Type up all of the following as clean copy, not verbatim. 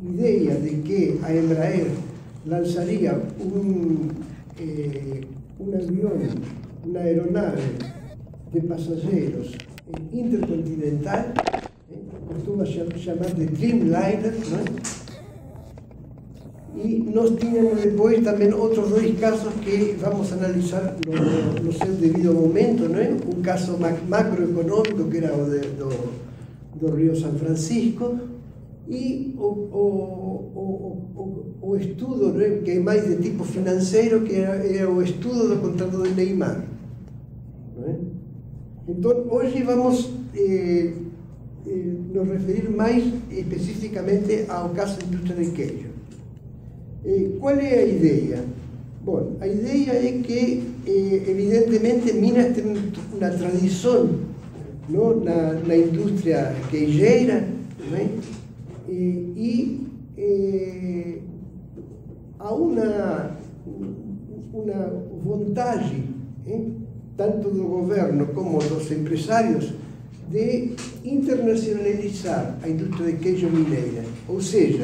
idea de que a Embraer lanzaría un avión, una aeronave de pasajeros intercontinental, costuma llamar de Dreamliner, ¿no? Y nos tienen después también otros dos casos que vamos a analizar no seu debido momento, ¿no? Un caso macroeconómico que era do Río San Francisco e o estudo, ¿no? Que é máis de tipo financeiro, que era o estudo do contrato de Neymar, ¿no? Então, hoje vamos nos referir mais especificamente ao caso da indústria de queijo. Qual é a ideia? Bom, a ideia é que, evidentemente, Minas tem uma tradição, não, na indústria queijeira, não é? E há uma vontade, tanto do governo como dos empresários, de internacionalizar a indústria de queijo mineira, ou seja,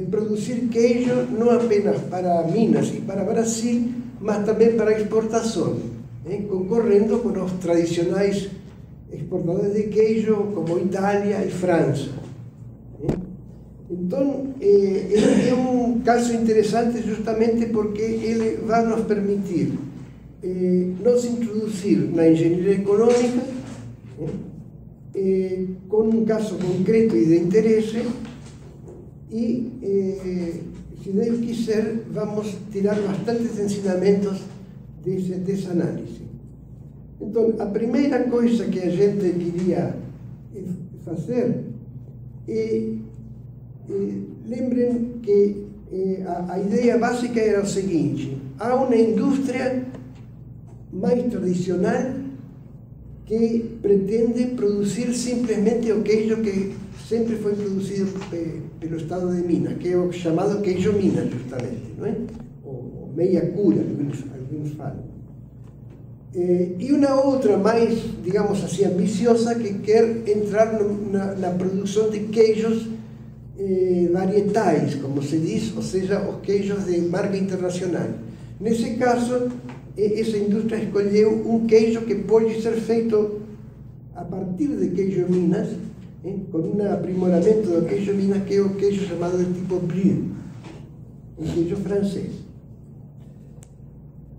produzir queijo não apenas para Minas e para Brasil, mas também para exportação, concorrendo com os tradicionais exportadores de queijo como Itália e França. Então, é um caso interessante justamente porque ele vai nos permitir nos introduzir na engenharia econômica com um caso concreto e de interesse. E, se Deus quiser, vamos tirar bastantes ensinamentos dessa análise. Então, a primeira coisa que a gente queria fazer é, lembrem que a ideia básica era o seguinte: há uma indústria mais tradicional que pretende produzir simplesmente o queijo que sempre foi produzido pelo estado de Minas, que é o chamado queijo Minas, justamente, não é? Ou meia cura, alguns falam. E uma outra mais, digamos assim, ambiciosa, que quer entrar na produção de queijos varietais, como se diz, ou seja, os queijos de marca internacional. Nesse caso, essa indústria escolheu um queijo que pode ser feito a partir de queijo Minas, com um aprimoramento do queijo Minas, que é o queijo chamado de tipo Brie, um queijo francês.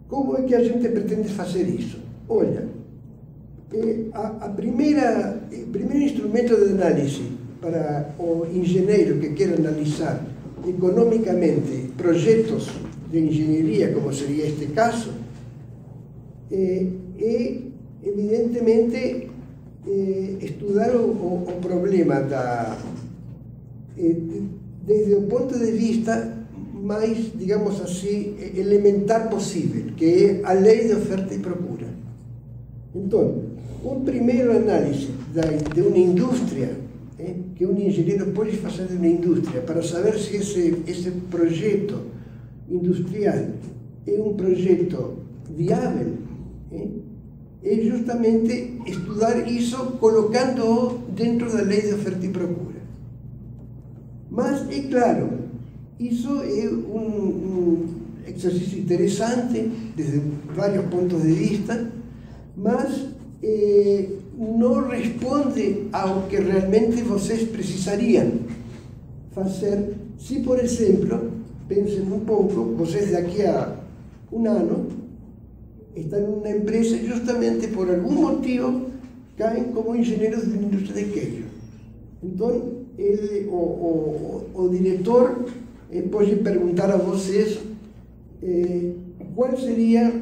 Como é que a gente pretende fazer isso? Olha, o primeiro instrumento de análise para o engenheiro que quer analisar economicamente projetos de engenharia, como seria este caso, é evidentemente estudar o problema desde o ponto de vista mais, digamos assim, elementar possível, que é a lei de oferta e procura. Então, um primeiro análise de uma indústria, que um engenheiro pode fazer de uma indústria, para saber se esse projeto industrial é um projeto viável, é justamente estudar isso colocando-o dentro da lei de oferta e procura. Mas, é claro, isso é um exercício interessante desde vários pontos de vista, mas não responde ao que realmente vocês precisariam fazer se, por exemplo, pensem um pouco, vocês daqui a um ano estão em uma empresa e justamente por algum motivo caem como engenheiros de indústria de queijo. Então, o diretor pode perguntar a vocês qual seria,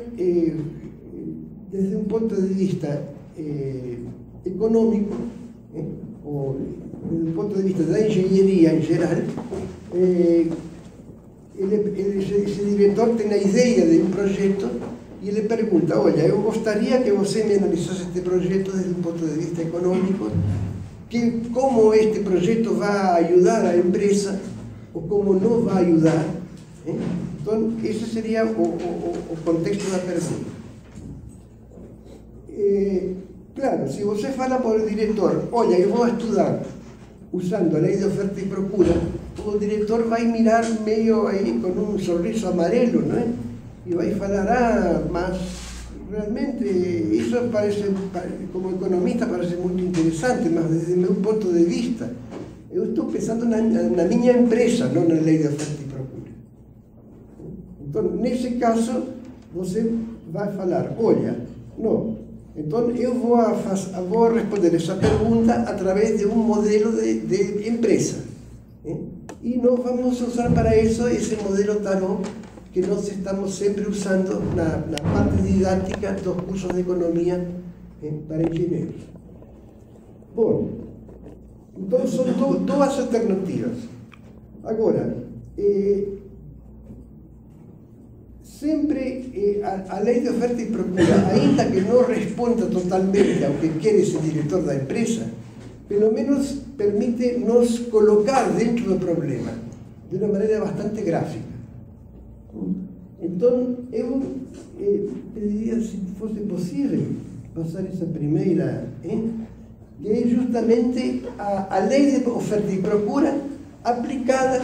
desde um ponto de vista econômico, ou desde um ponto de vista da engenharia em geral, esse diretor tem a ideia de um projeto e ele pergunta: olha, eu gostaria que você me analisasse este projeto desde um ponto de vista econômico, como este projeto vai ajudar a empresa ou como não vai ajudar. Então, esse seria o contexto da pergunta. Claro, se você fala para o diretor: olha, eu vou estudar usando a lei de oferta e procura, diretor vai mirar meio aí com um sorriso amarelo, não é? E vai falar, mas realmente isso parece, como economista, parece muito interessante, mas desde o meu ponto de vista, eu estou pensando na minha empresa, não na lei de oferta e procura. Então, nesse caso, você vai falar, olha, não, então eu vou responder essa pergunta através de um modelo de empresa. E nós vamos usar para isso esse modelo Tarot que nós estamos sempre usando na parte didática dos cursos de economia para engenheiros. Bom, então são duas alternativas. Agora, sempre a lei de oferta e procura, ainda que não responda totalmente ao que quer esse diretor da empresa, pelo menos permite nos colocar dentro do problema de uma maneira bastante gráfica. Então, eu pediria, se fosse possível, passar essa primeira, que é justamente a lei de oferta e procura aplicada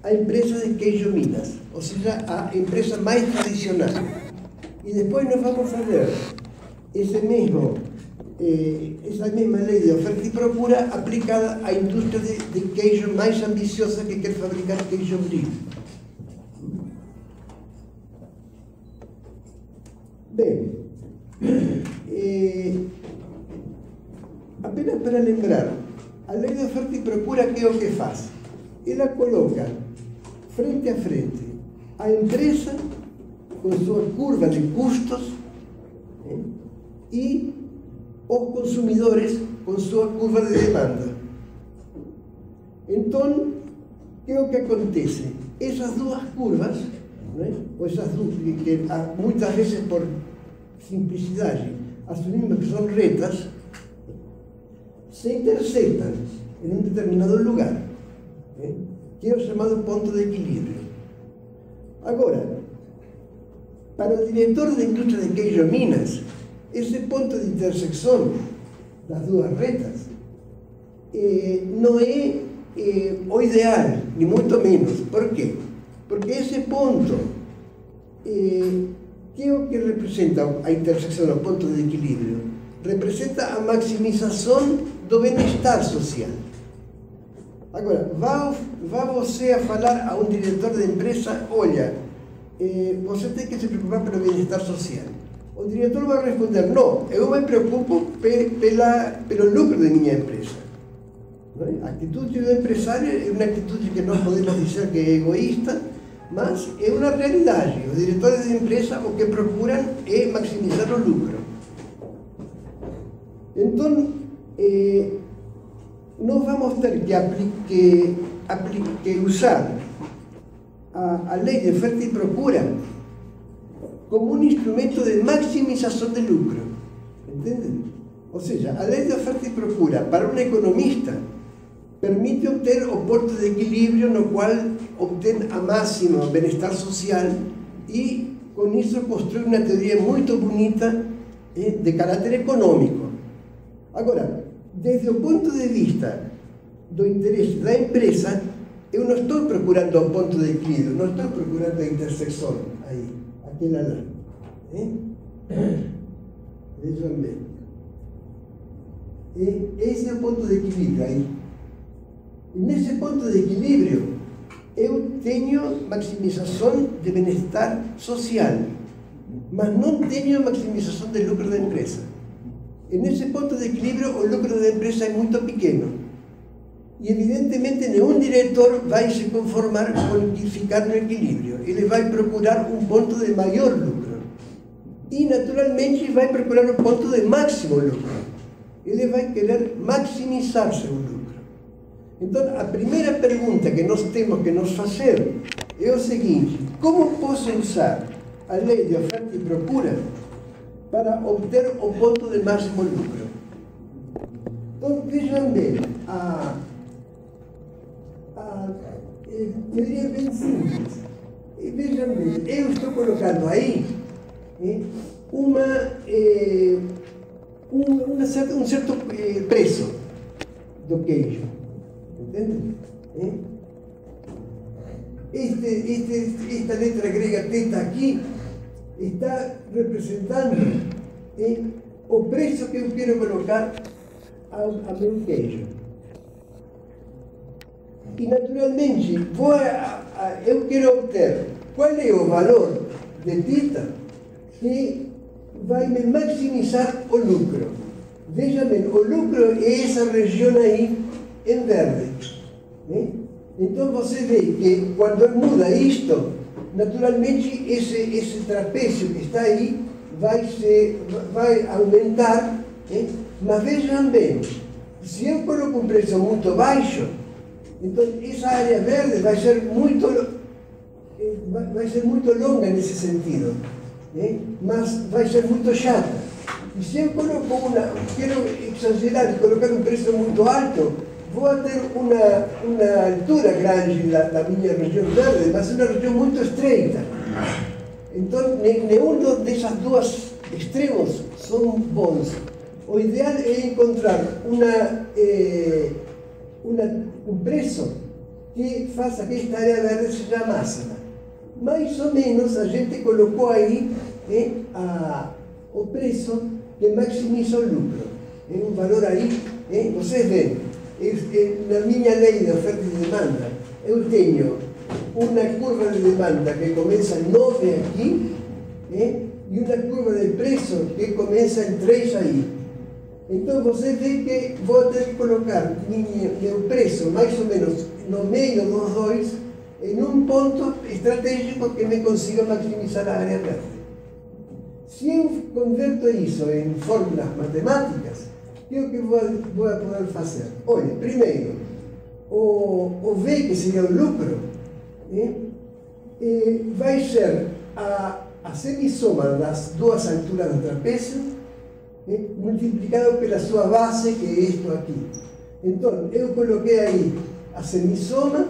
à empresa de queijo Minas, ou seja, a empresa mais tradicional. E depois nós vamos fazer essa mesma lei de oferta e procura aplicada à indústria de queijo mais ambiciosa que quer fabricar queijo brie. Bem, apenas para lembrar, a lei de oferta e procura, que é o que faz? Ela coloca frente a frente a empresa com sua curva de custos e os consumidores com sua curva de demanda. Então, o que é o que acontece? Essas duas curvas, ou essas duas, que muitas vezes por simplicidade assumimos que são retas, se intersectam em um determinado lugar, que é o chamado ponto de equilíbrio. Agora, para o diretor da indústria de queijo Minas, esse ponto de intersecção das duas retas não é o ideal, nem muito menos. Por quê? Porque esse ponto, que é o que representa a intersecção, o ponto de equilíbrio? Representa a maximização do bem-estar social. Agora, vá você a falar a um diretor de empresa, olha, você tem que se preocupar pelo bem-estar social. O diretor vai responder, não, eu me preocupo pelo lucro de minha empresa. A atitude do empresário é uma atitude que nós podemos dizer que é egoísta, mas é uma realidade. Os diretores de empresa o que procuram é maximizar o lucro. Então, nós vamos ter que usar a lei de oferta e procura como um instrumento de maximização de lucro. Entendem? Ou seja, a lei de oferta e procura, para um economista, permite obter o ponto de equilíbrio no qual obtém a máxima bem-estar social e, com isso, construi uma teoria muito bonita de caráter econômico. Agora, desde o ponto de vista do interesse da empresa, eu não estou procurando o ponto de equilíbrio, não estou procurando a intersecção aí, aquela lá. Vejam bem. Esse é o ponto de equilíbrio aí. E nesse ponto de equilíbrio, eu tenho maximização de bem-estar social, mas não tenho maximização de lucro da empresa. E nesse ponto de equilíbrio, o lucro da empresa é muito pequeno. E, evidentemente, nenhum diretor vai se conformar com ficar no equilíbrio. Ele vai procurar um ponto de maior lucro. E, naturalmente, vai procurar um ponto de máximo lucro. Ele vai querer maximizar seu lucro. Então, a primeira pergunta que nós temos que nos fazer é o seguinte: como posso usar a lei de oferta e procura para obter o ponto de máximo lucro? Então, vejam bem, eu diria bem simples. E vejam bem, eu estou colocando aí um certo preço do queijo. Entende? esta letra grega teta aqui está representando o preço que eu quero colocar ao meu queijo. E naturalmente eu quero obter qual é o valor de teta que vai me maximizar o lucro. Veja bem, o lucro é essa região aí em verde. Então você vê que quando muda isto, naturalmente esse trapézio que está aí vai aumentar. Mas vejam bem, se eu coloco um preço muito baixo, então essa área verde vai ser muito longa nesse sentido, mas vai ser muito chata. E se eu coloco quero exagerar e colocar um preço muito alto, vou ter uma altura grande da minha região verde, mas uma região muito estreita. Então, nenhum desses dois extremos são bons. O ideal é encontrar um preço que faça que esta área verde seja máxima. Mais ou menos a gente colocou aí o preço que maximiza o lucro. É um valor aí, vocês veem, na minha lei de oferta e demanda, eu tenho uma curva de demanda que começa em 9 aqui, e uma curva de preço que começa em 3 aí. Então você vê que vou ter que colocar meu preço mais ou menos no meio dos dois, em um ponto estratégico que me consiga maximizar a área verde. Se eu converto isso em fórmulas matemáticas, o que eu vou poder fazer? Olha, primeiro, o V, que seria o lucro, vai ser a semissoma das duas alturas do trapézio, multiplicado pela sua base, que é isto aqui. Então, eu coloquei aí a semissoma,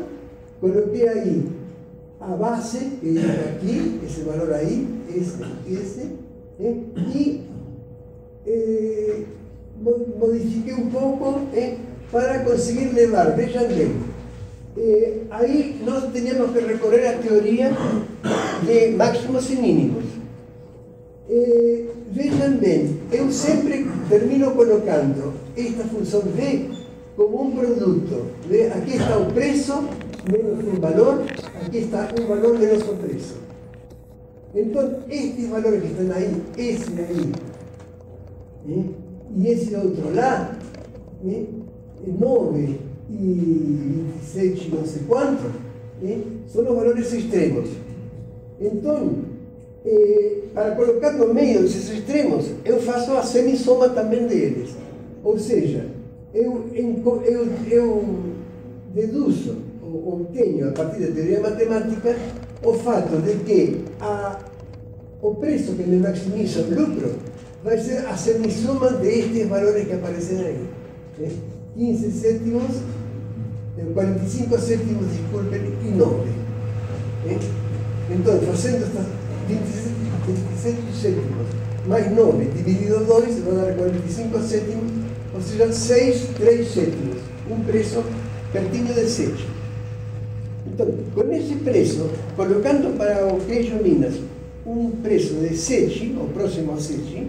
coloquei aí a base, que é aqui, esse valor aí, esse, e modifiquei um pouco para conseguir levar, vejam bem. Aí nós teníamos que recorrer à teoria de máximos e mínimos. Vejam bem, eu sempre termino colocando esta função V como um produto. Aqui está o preço menos um valor, aqui está um valor menos o preço. Então, estes valores que estão aí, esse aí, e esse outro lá, 9 e 27 não sei quanto, são os valores extremos. Então, para colocar no meio desses extremos, eu faço a semissoma também deles. Ou seja, eu deduzo, ou obtenho, a partir da teoria matemática, o fato de que o preço que me maximiza o lucro vai ser a semissoma destes valores que aparecem aí. 15 cêntimos, 45 cêntimos, desculpen, e 9. Então, fazendo estas 27 cêntimos mais 9 dividido 2, vai dar 45 cêntimos, ou seja, 3 cêntimos. Um preço pertinho de 7. Então, com esse preço, colocando para o queijo Minas um preço de 7, ou próximo a 7,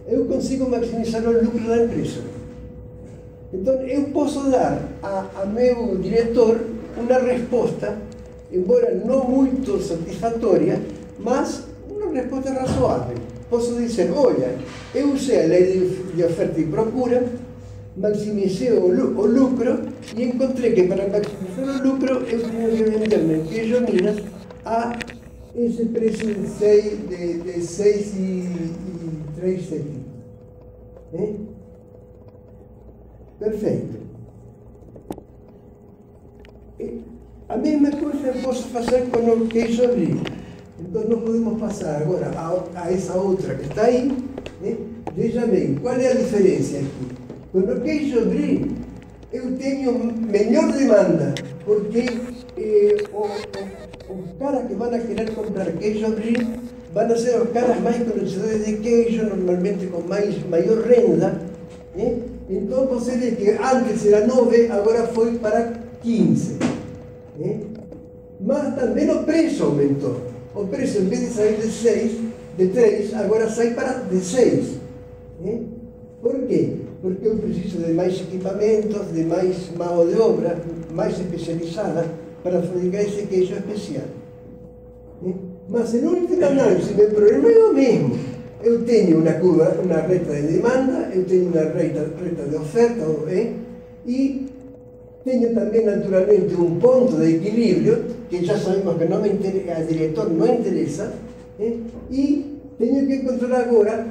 eu consigo maximizar o lucro da empresa. Então, eu posso dar a meu diretor uma resposta, embora não muito satisfatória, mas uma resposta razoável. Posso dizer, olha, eu usei a lei de oferta e procura, maximizei o lucro e encontrei que para maximizar o lucro eu tinha que vender meu queijo Minas a esse preço de 6 e 3 cêntimos. Perfeito. A mesma coisa eu posso fazer com o queijo brie. Então nós podemos passar agora a essa outra que está aí. Veja bem, qual é a diferença aqui? Com o queijo brie eu tenho melhor demanda, porque os caras que vão querer comprar queijo brie vão ser os caras mais conhecedores de queijo, normalmente com maior renda. Então você vê que antes era 9, agora foi para 15. Mas Mas também o preço aumentou. O preço, em vez de sair de 3, agora sai para de 6. Por quê? Porque eu preciso de mais equipamentos, de mais mão de obra, mais especializada, para fabricar esse queijo especial. Mas, em última análise, meu problema é o mesmo. Eu tenho uma curva, uma reta de demanda, eu tenho uma reta de oferta, e tenho também, naturalmente, um ponto de equilíbrio, que já sabemos que não a diretor não interessa, e tenho que encontrar agora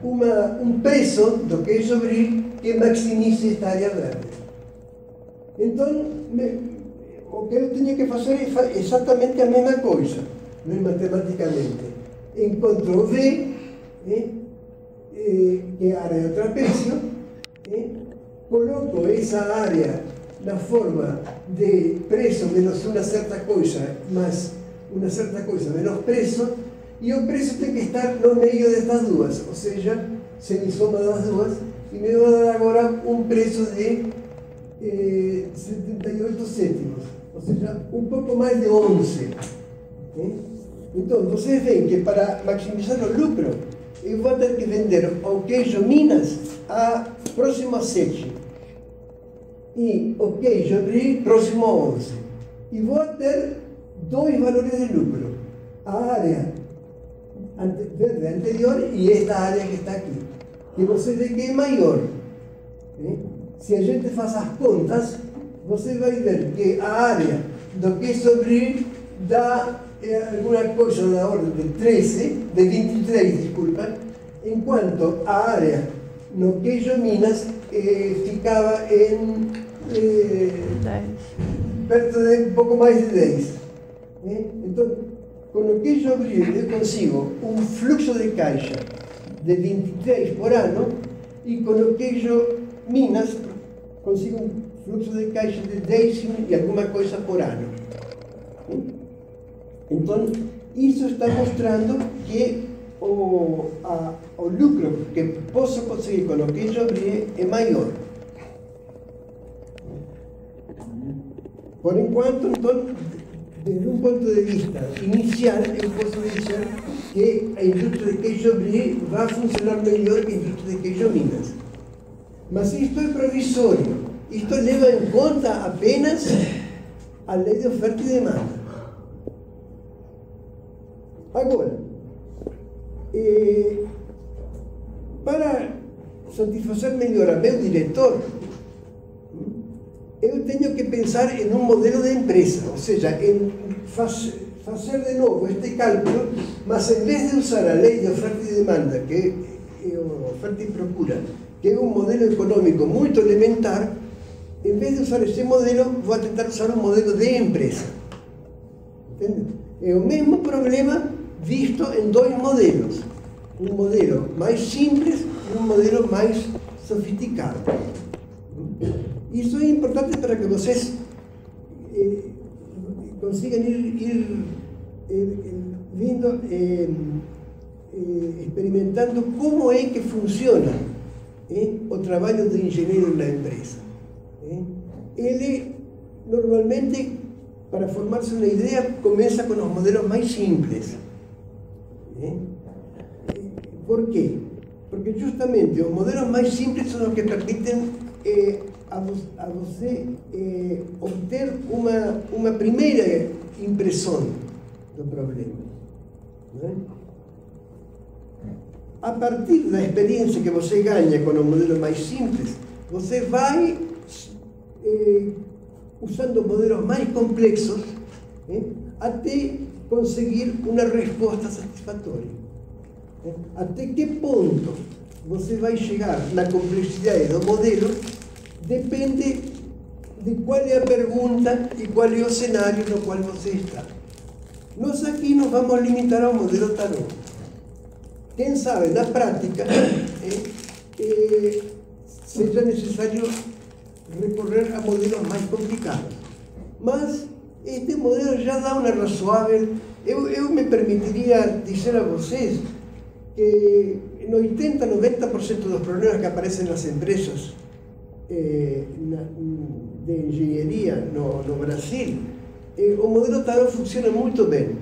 um preço do queijo brie que maximize esta área verde. Então, o que eu tenho que fazer é exatamente a mesma coisa, matematicamente. Encontro V, que é a área de trapézio, coloco essa área na forma de preço menos uma certa coisa, mas uma certa coisa menos preço, e o preço tem que estar no meio destas duas, ou seja, semissoma das duas, e me vai dar agora um preço de 78 cêntimos, ou seja, um pouco mais de 11. Então, vocês veem que para maximizar o lucro, eu vou ter que vender o queijo Minas próximo a 7. E o queijo brie próximo a 11. E vou ter dois valores de lucro. A área verde anterior e esta área que está aqui. Que você vê que é maior. Se a gente faz as contas, você vai ver que a área do queijo brie dá alguma coisa da ordem de 23, desculpa, enquanto a área no queijo Minas ficava em 10. Perto de um pouco mais de 10. Então, com o queijo brie eu consigo um fluxo de caixa de 23 por ano, e com o queijo Minas consigo um fluxo de caixa de 10 e alguma coisa por ano. Então, isso está mostrando que o lucro que posso conseguir com o queijo brie é maior. Por enquanto, então, desde um ponto de vista inicial, eu posso dizer que a indústria de queijo brie vai funcionar melhor que a indústria de queijo Minas. Mas isto é provisório. Isto leva em conta apenas a lei de oferta e demanda. Agora, para satisfazer melhor a meu diretor, eu tenho que pensar em um modelo de empresa, ou seja, em fazer de novo este cálculo, mas em vez de usar a lei de oferta e demanda, que é oferta e procura, que é um modelo econômico muito elementar, em vez de usar esse modelo, vou tentar usar um modelo de empresa. Entende? É o mesmo problema visto em dois modelos. Um modelo mais simples e um modelo mais sofisticado. Isso é importante para que vocês consigam ir vindo, experimentando como é que funciona o trabalho do engenheiro na empresa. Ele, normalmente, para formar-se uma ideia, começa com os modelos mais simples. Por quê? Porque justamente os modelos mais simples são os que permitem a você obter uma primeira impressão do problema. A partir da experiência que você ganha com os modelos mais simples, você vai usando modelos mais complexos até conseguir uma resposta satisfatória. Até que ponto você vai chegar na complexidade do modelo depende de qual é a pergunta e qual é o cenário no qual você está. Nós aqui nos vamos limitar ao modelo Tarot. Quem sabe, na prática, seja necessário recorrer a modelos mais complicados. Mas este modelo já dá uma razoável. Eu me permitiria dizer a vocês que em 80, 90% dos problemas que aparecem nas empresas de engenharia no Brasil o modelo tarot funciona muito bem.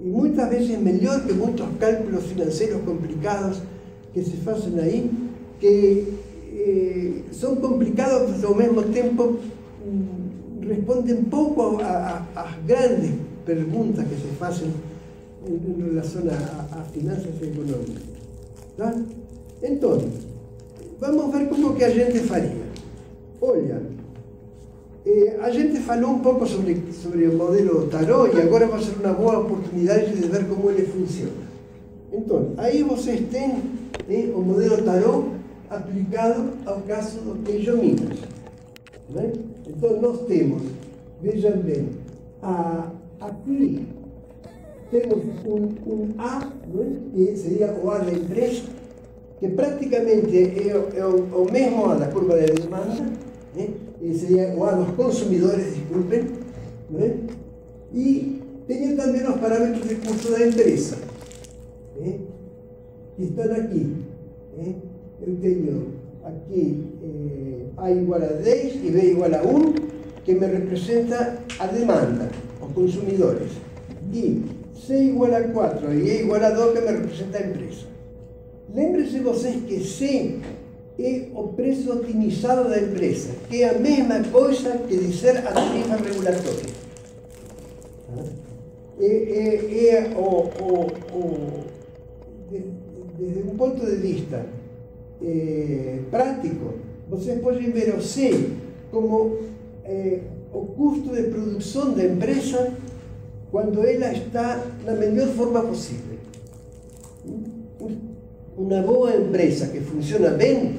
E muitas vezes melhor que muitos cálculos financeiros complicados que se fazem aí, que são complicados, mas ao mesmo tempo respondem pouco às grandes perguntas que se fazem em relação a finanças econômicas. Tá? Então, vamos ver como que a gente faria. Olha, a gente falou um pouco sobre o modelo tarot e agora vai ser uma boa oportunidade de ver como ele funciona. Então, aí vocês têm o modelo tarot aplicado ao caso do queijo Minas. Né? Então, nós temos, vejam bem, aqui temos um A, né? Que seria o A da empresa, que praticamente é o mesmo A da curva de demanda, né? E seria o A dos consumidores, desculpem, né? E tenho também os parâmetros de custo da empresa, né? Que estão aqui. Né? Eu tenho aqui A igual a 10 e B igual a 1, que me representa a demanda, os consumidores. E C igual a 4 e E igual a 2, que me representa a empresa. Lembrem-se vocês que C é o preço otimizado da empresa, que é a mesma coisa que dizer a tarifa regulatória. Desde um ponto de vista prático, vocês podem ver o C como o custo de produção da empresa quando ela está na melhor forma possível. Uma boa empresa que funciona bem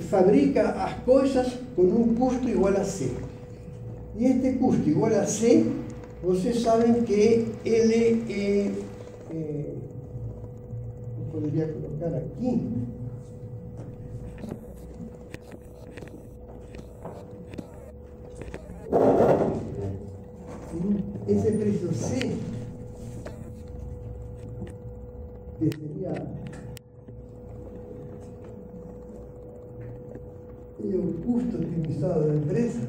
fabrica as coisas com um custo igual a C. E este custo igual a C, vocês sabem que ele eu poderia colocar aqui. Esse preço C, que seria o custo otimizado da empresa,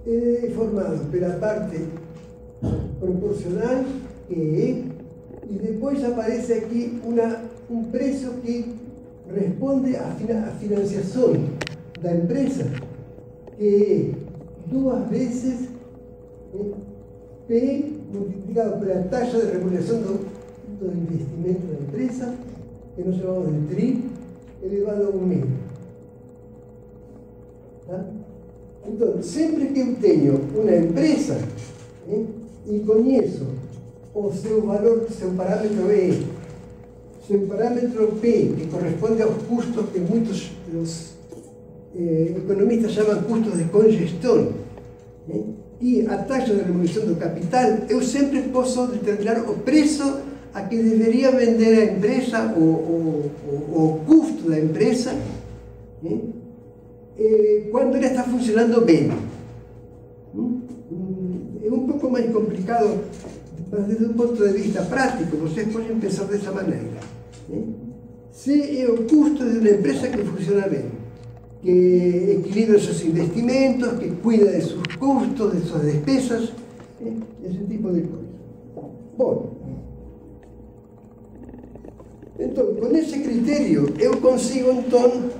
é formado pela parte proporcional, que é, e depois aparece aqui um preço que responde à financiação da empresa, que é 2 vezes P multiplicado pela taxa de remuneração do investimento da empresa, que nós chamamos de TRI, elevado a 1.000. Tá? Então, sempre que eu tenho uma empresa e conheço o seu valor, seu parâmetro E, seu parâmetro P, que corresponde aos custos que muitos economistas chamam custos de congestão, e a taxa de remuneração do capital, eu sempre posso determinar o preço a que deveria vender a empresa, o custo da empresa, quando ela está funcionando bem. É um pouco mais complicado, mas desde um ponto de vista prático, vocês podem pensar dessa maneira. Se é o custo de uma empresa que funciona bem, que equilibra seus investimentos, que cuida de seus custos, de suas despesas, esse tipo de coisa. Bom, então, com esse critério, eu consigo, então,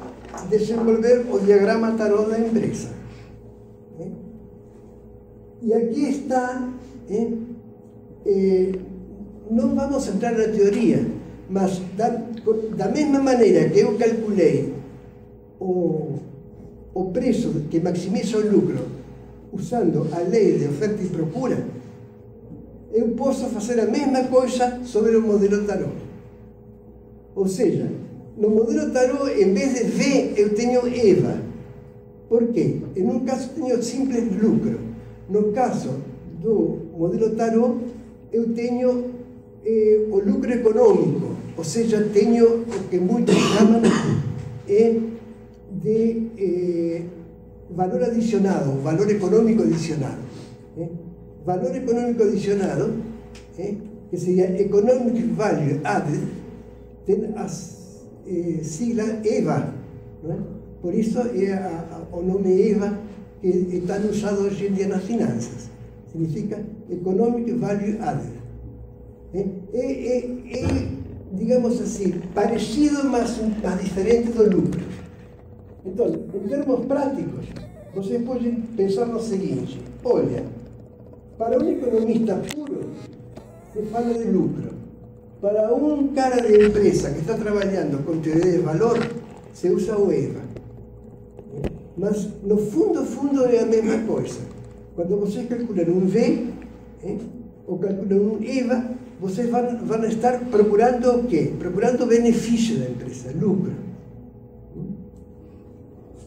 desenvolver o diagrama tarot da empresa. E aqui está, não vamos entrar na teoria, mas da mesma maneira que eu calculei o preço que maximiza o lucro usando a lei de oferta e procura, eu posso fazer a mesma coisa sobre o modelo tarot. Ou seja, no modelo tarot, em vez de V, eu tenho EVA. Por quê? Em um caso tenho simples lucro. No caso do modelo tarot, eu tenho o lucro econômico, ou seja, tenho o que muitos chamam de valor adicionado, valor econômico adicionado. Valor econômico adicionado, que seria Economic Value Added, tem as sigla EVA, não é? Por isso é o nome EVA que está usado hoje em dia nas finanças. Significa Economic Value Added. Digamos assim, parecido, mas diferente do lucro. Então, em termos práticos, você pode pensar no seguinte: olha, para um economista puro, se fala de lucro. Para um cara de empresa que está trabalhando com teoria de valor, se usa o EVA. Mas, no fundo, é a mesma coisa. Quando vocês calculam um V, ou calculam um EVA, vocês vão estar procurando o quê? Procurando o benefício da empresa, lucro.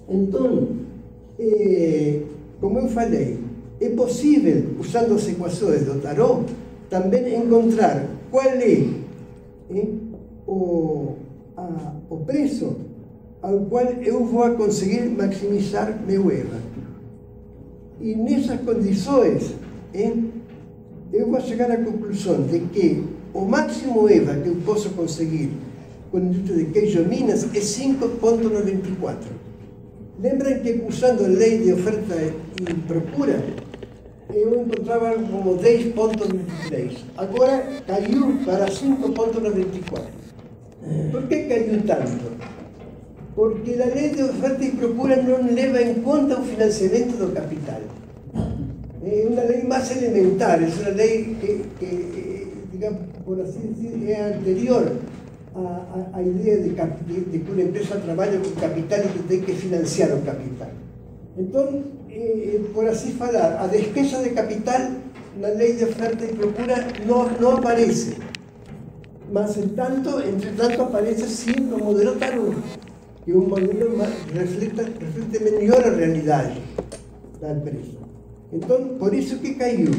Então, como eu falei, é possível, usando as equações do Tarot, também encontrar qual é o preço ao qual eu vou conseguir maximizar meu EVA. E nessas condições, eu vou chegar à conclusão de que o máximo EVA que eu posso conseguir com a indústria de queijo Minas é 5,94. Lembram que usando a lei de oferta e procura, eu encontrava como 10,23. Agora caiu para 5,94. Por que caiu tanto? Porque a lei de oferta e procura não leva em conta o financiamento do capital. É uma lei mais elementar, é uma lei que digamos, por assim dizer, é anterior à ideia de que uma empresa trabalha com capital e que tem que financiar o capital. Então, por assim falar, a despesa de capital na lei de oferta e procura não aparece. Mas, entretanto, aparece sim no modelo Tarot, que é um modelo que reflete melhor a realidade da empresa. Então, por isso que caiu.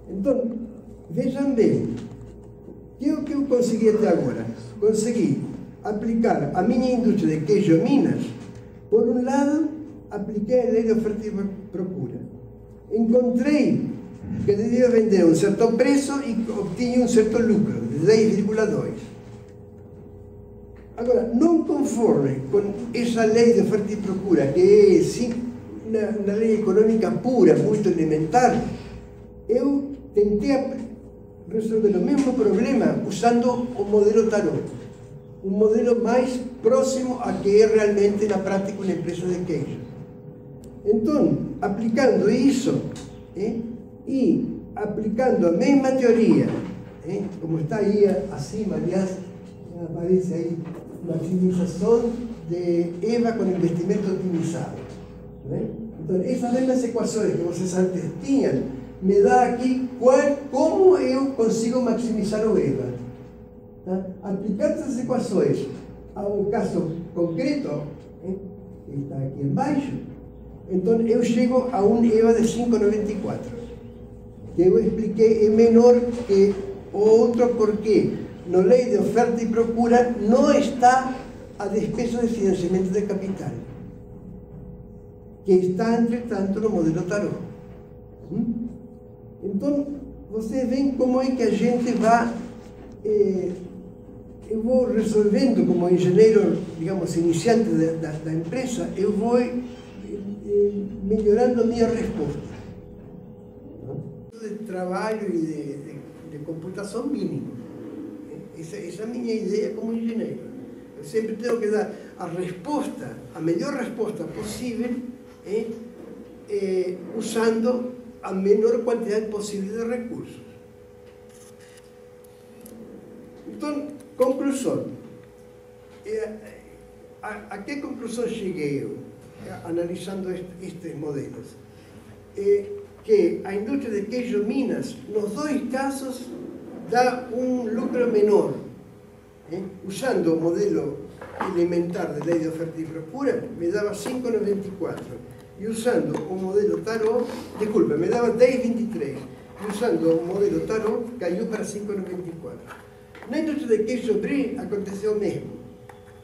Então, vejam bem, o que eu consegui até agora? Consegui aplicar a minha indústria de queijo Minas. Por um lado, apliquei a lei de oferta e procura. Encontrei que devia vender a um certo preço e obtinha um certo lucro, de 10,2. Agora, não conforme com essa lei de oferta e procura, que é sim, uma lei econômica pura, muito elementar, eu tentei resolver o mesmo problema usando o modelo Tarot. Um modelo mais próximo a que é realmente na prática uma empresa de queijo. Então, aplicando isso e aplicando a mesma teoria, como está aí acima, aliás, aparece aí maximização de EVA com investimento otimizado. Então, essas mesmas equações que vocês antes tinham, me dá aqui como eu consigo maximizar o EVA. Aplicando essas equações ao caso concreto, que está aqui embaixo, então eu chego a um EVA de 5,94, que eu expliquei é menor que o outro porque na lei de oferta e procura não está a despesa de financiamento de capital, que está, entretanto, no modelo Tarot. Então, vocês veem como é que a gente vai... eu vou resolvendo como engenheiro, digamos, iniciante da empresa, eu vou melhorando a minha resposta. De trabalho e de computação mínimo. Essa é a minha ideia como engenheiro. Eu sempre tenho que dar a resposta, a melhor resposta possível, usando a menor quantidade possível de recursos. Então, conclusão. A que conclusão cheguei eu, analisando estes modelos? Que a indústria de queijo Minas, nos dois casos, dá um lucro menor. Usando o modelo elementar da lei de oferta e procura, me dava 5,94. E usando o modelo Tarot, desculpa, me dava 10,23. E usando o modelo Tarot, caiu para 5,94. Na indústria de queijo Brie aconteceu o mesmo.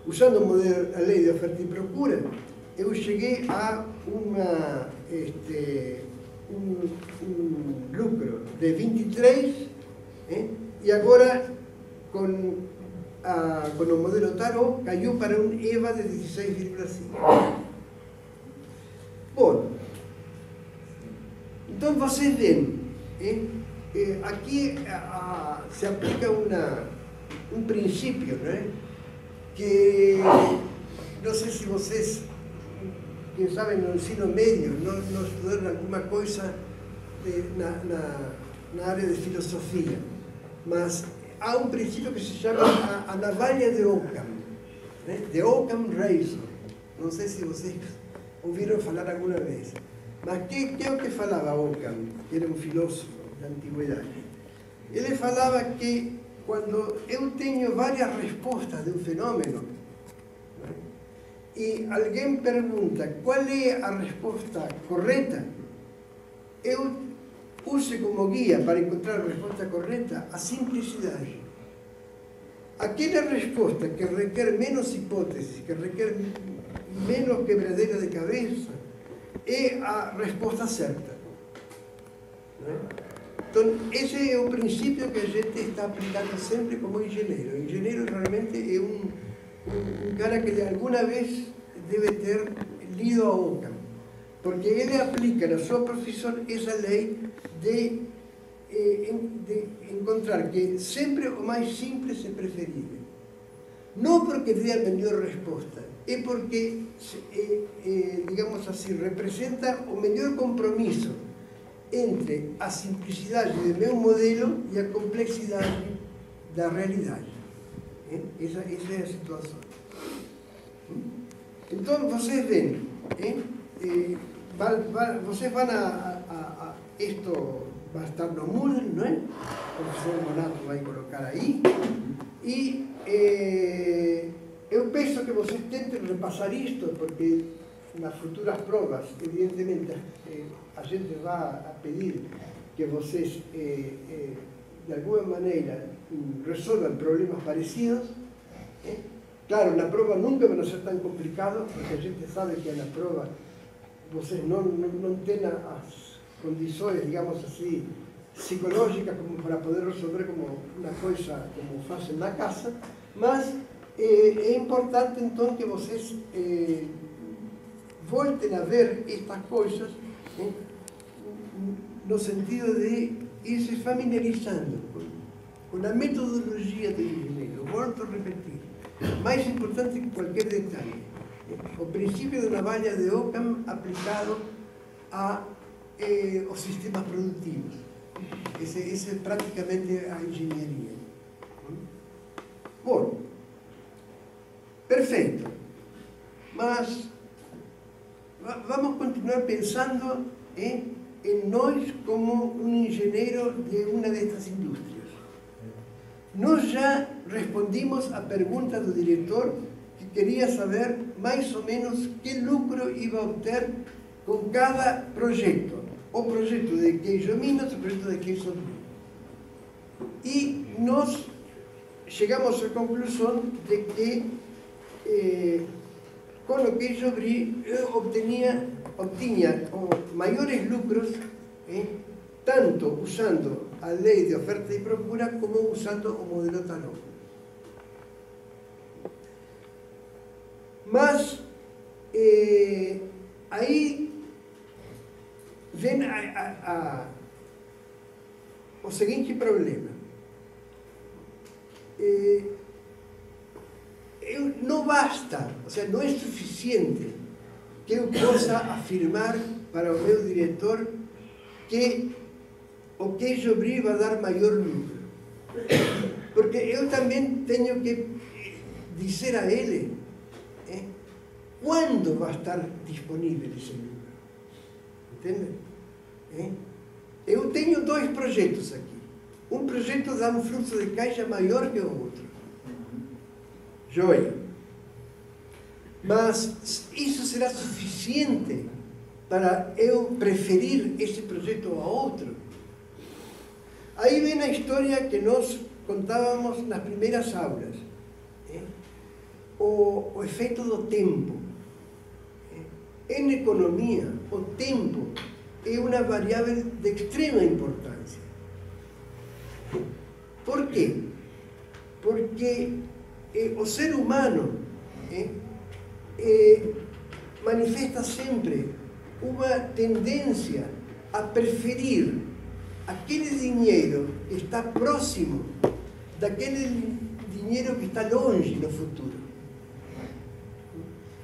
Usando o modelo, a lei de oferta e procura, eu cheguei a um lucro de 23, e agora, com con o modelo Tarot, cayó para un EVA de 16,5. Bom, então vocês veem, aqui se aplica um princípio, né? Que não sei se vocês, quem sabe no ensino médio, não estudaram alguma coisa na área de filosofia, mas há um princípio que se chama a navalha de Occam, né? De Occam Razor. Não sei se vocês ouviram falar alguma vez. Mas que é o que falava Occam, que era um filósofo da antiguidade? Ele falava que quando eu tenho várias respostas de um fenômeno, né, e alguém pergunta qual é a resposta correta, eu use como guia para encontrar a resposta correta a simplicidade. Aquela resposta que requer menos hipóteses, que requer menos quebradeira de cabeça, é a resposta certa. Então, esse é o princípio que a gente está aplicando sempre como engenheiro. O engenheiro realmente é um cara que alguma vez deve ter lido a Occam, porque ele aplica na sua profissão essa lei de encontrar que sempre o mais simples é preferível. Não porque dê a melhor resposta, é porque, digamos assim, representa o melhor compromisso entre a simplicidade do meu modelo e a complexidade da realidade. Essa é a situação. Então, vocês veem, vocês vão isto vai estar no Moodle, não é? O professor Monato vai colocar aí. E eu peço que vocês tentem repassar isto, porque nas futuras provas, evidentemente, a gente vai pedir que vocês, de alguma maneira, resolvam problemas parecidos. Claro, na prova nunca vão ser tão complicados, porque a gente sabe que na prova vocês não têm as condições, digamos assim, psicológicas como para poder resolver como uma coisa como fazem na casa, mas é importante então que vocês voltem a ver estas coisas no sentido de ir se familiarizando com a metodologia do engenheiro. Volto a repetir, mais importante que qualquer detalhe, o princípio da navalha de Occam aplicado aos sistemas produtivos. Esse é praticamente a engenharia. Bom, perfeito. Mas vamos continuar pensando em nós como um engenheiro de uma destas indústrias. Nós já respondimos à pergunta do diretor, que queria saber mais ou menos que lucro ia obter com cada projeto. O projeto de queijo Minas, o projeto de queijo Brie. E nós chegamos à conclusão de que com o queijo Brie eu obtinha maiores lucros, tanto usando a lei de oferta e procura como usando o modelo Tarot. Mas aí vem o seguinte problema. Não basta, ou seja, não é suficiente que eu possa afirmar para o meu diretor que o queijo Brie vai dar maior lucro. Porque eu também tenho que dizer a ele quando vai estar disponível esse lucro. Entende? Eu tenho dois projetos aqui. Um projeto dá um fluxo de caixa maior que o outro. Joia. Mas isso será suficiente para eu preferir esse projeto a outro? Aí vem a história que nós contávamos nas primeiras aulas. O efeito do tempo. Em economia, o tempo é uma variável de extrema importância. Por quê? Porque o ser humano manifesta sempre uma tendência a preferir aquele dinheiro que está próximo daquele dinheiro que está longe no futuro.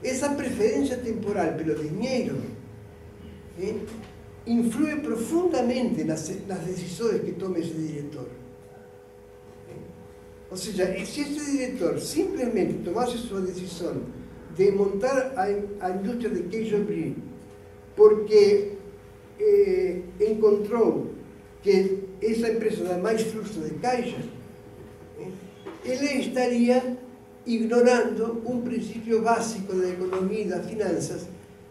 Essa preferência temporal pelo dinheiro influi profundamente nas decisões que toma esse diretor. Ou seja, se esse diretor simplesmente tomasse sua decisão de montar a indústria de queijo brie porque encontrou que essa empresa dá mais fluxo de caixa, ele estaria ignorando um princípio básico da economia e das finanças,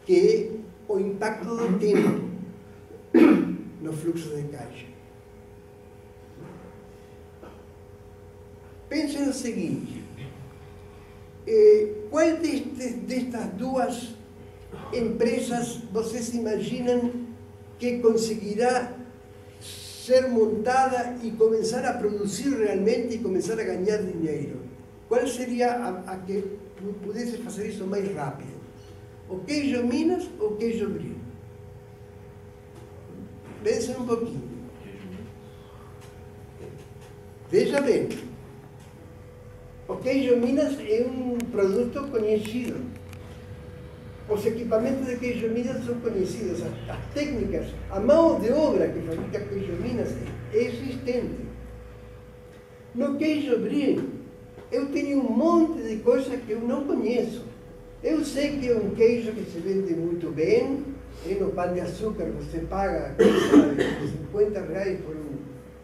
que é o impacto do tempo no fluxo de caixa. Pense no seguinte: qual destas duas empresas vocês imaginam que conseguirá ser montada e começar a produzir realmente e começar a ganhar dinheiro? Qual seria a que pudesse fazer isso mais rápido? O queijo Minas ou o queijo brie? Pensem um pouquinho. Veja bem, o queijo Minas é um produto conhecido. Os equipamentos de queijo Minas são conhecidos, as técnicas, a mão de obra que fabrica queijo Minas é existente. No queijo brie, eu tenho um monte de coisas que eu não conheço. Eu sei que é um queijo que se vende muito bem, no pão de açúcar você paga R$50 por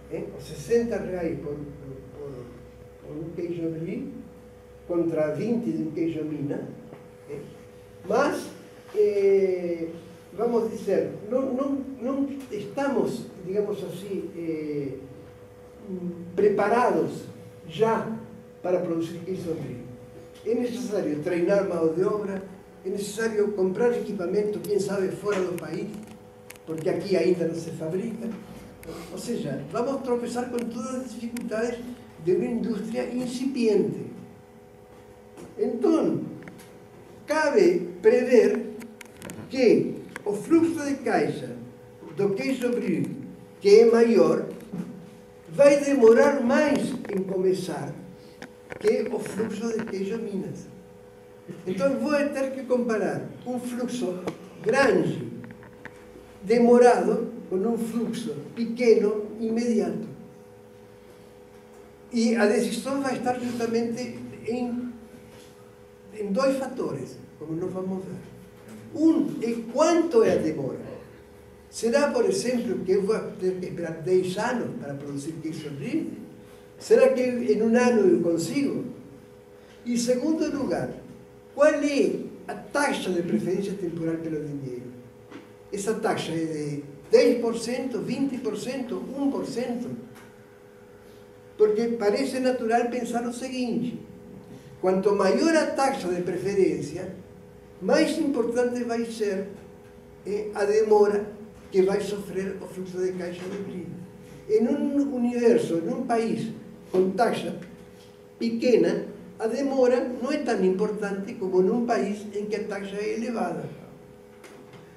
ou R$60 por um queijo brie, contra 20 de um queijo Minas. Mas, vamos dizer, não estamos, digamos assim, preparados já para produzir queijo brie. É necessário treinar mão de obra, é necessário comprar equipamento, quem sabe, fora do país, porque aqui ainda não se fabrica. Ou seja, vamos tropeçar com todas as dificuldades de uma indústria incipiente. Então, cabe prever que o fluxo de caixa do queijo brie, que é maior, vai demorar mais em começar que o fluxo de queijo Minas. Então vou ter que comparar um fluxo grande, demorado, com um fluxo pequeno, imediato. E a decisão vai estar justamente em dois fatores, como nós vamos ver. Um é quanto é a demora. Será, por exemplo, que eu vou ter que esperar 10 anos para produzir queijo brie? Será que em um ano eu consigo? E, segundo lugar, qual é a taxa de preferência temporal pelo dinheiro? Essa taxa é de 10%, 20%, 1%? Porque parece natural pensar o seguinte: quanto maior a taxa de preferência, mais importante vai ser a demora que vai sofrer o fluxo de caixa de brie. Em um universo, em um país com taxa pequena, a demora não é tão importante como num país em que a taxa é elevada.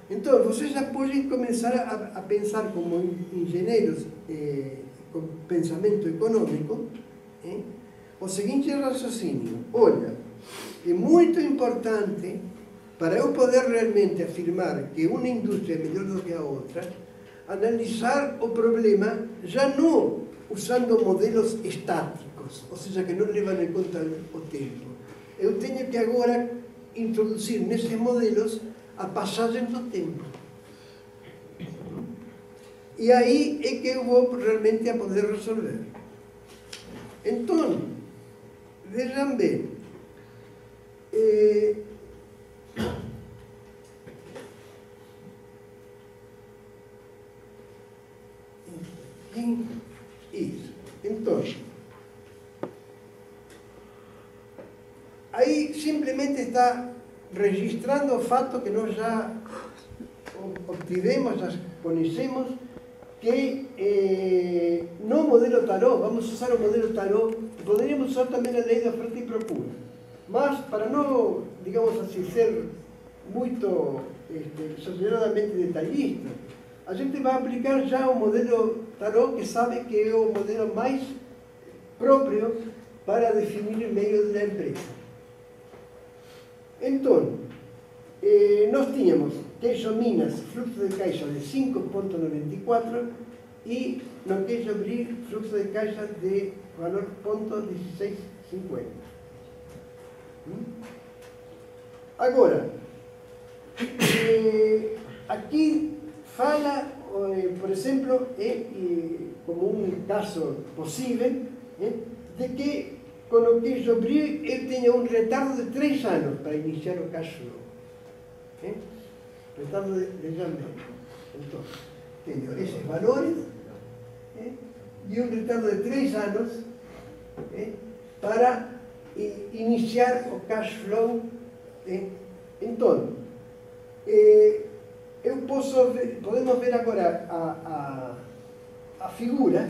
Então, vocês já podem começar a pensar como engenheiros com pensamento econômico, o seguinte raciocínio: olha, é muito importante, para eu poder realmente afirmar que uma indústria é melhor do que a outra, analisar o problema já não usando modelos estáticos, ou seja, que não levam em conta o tempo. Eu tenho que agora introduzir nesses modelos a passagem do tempo. E aí é que eu vou realmente a poder resolver. Então, vejam bem, isso. Então, aí simplesmente está registrando o fato que nós já obtivemos, já conhecemos, que no modelo Tarot, vamos a usar o modelo Tarot, poderíamos usar também a lei da oferta e procura. Mas, para não, digamos assim, ser muito exageradamente detalhista, a gente vai aplicar já o modelo Tarot, que sabe que é o modelo mais próprio para definir o meio da empresa. Então, nós tínhamos queijo Minas, fluxo de caixa de 5,94 e no queijo Brie, fluxo de caixa de valor 0,1650. Agora, aqui fala, por exemplo, como um caso possível, de que com o queijo Brie eu tenho um retardo de 3 anos para iniciar o cash flow. Retardo de janeiro. Então, tenho esses valores e um retardo de 3 anos para iniciar o cash flow. Então, podemos ver agora a figura.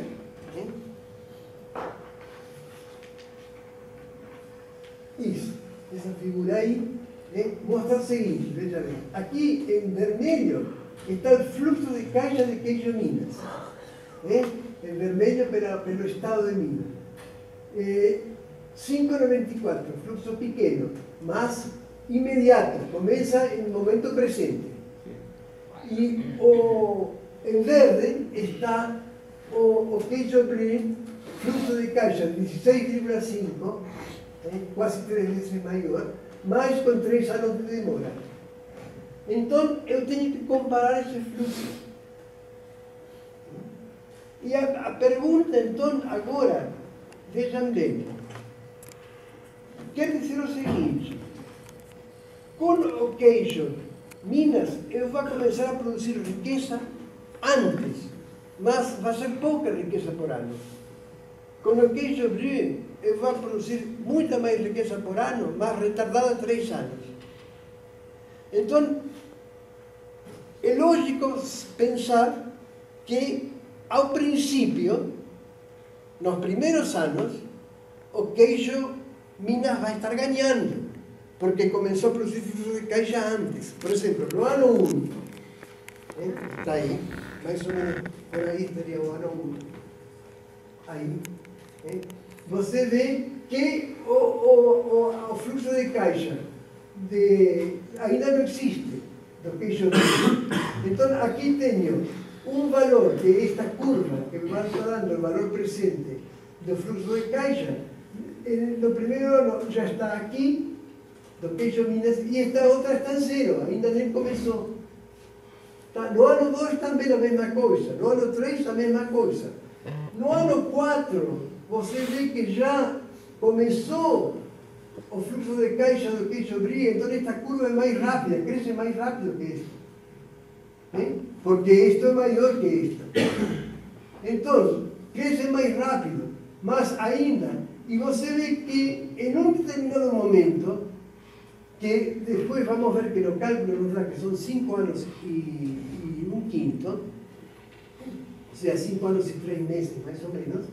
Isso, essa figura aí mostra o seguinte, veja bem. Aqui em vermelho está o fluxo de caixa de queijo Minas. Em vermelho pelo estado de Minas. 5,94, fluxo pequeno, mas imediato, começa no momento presente. E em verde está o queijo Brie, fluxo de caixa 16,5, quase 3 vezes maior, mas com 3 anos de demora. Então, eu tenho que comparar esses fluxos. E a pergunta, então, agora, vejam bem, quer dizer o seguinte: com o queijo Minas, eu vou começar a produzir riqueza antes, mas vai ser pouca riqueza por ano. Com o queijo Brie, eu vou produzir muita mais riqueza por ano, mas retardada 3 anos. Então, é lógico pensar que, ao princípio, nos primeiros anos, o queijo Minas vai estar ganhando, porque começou a produzir fluxo de caixa antes. Por exemplo, no ano 1, está aí, mais ou menos por aí estaria o ano 1. Aí, você vê que o fluxo de caixa ainda não existe do queijo Minas. Então, aqui tenho um valor, que é esta curva que me vai dando o valor presente do fluxo de caixa. No primeiro ano já está aqui, do queijo Minas, e esta outra está em zero, ainda nem começou. No ano 2 também a mesma coisa, no ano 3 a mesma coisa. No ano 4, você vê que já começou o fluxo de caixa do queijo Brie, então esta curva é mais rápida, cresce mais rápido que esta. Porque isto é maior que esta. Então, cresce mais rápido, mas ainda, e você vê que em um determinado momento, que depois vamos ver que no cálculo nos dá que são 5 anos e 1/5, ou seja, 5 anos e 3 meses, mais ou menos,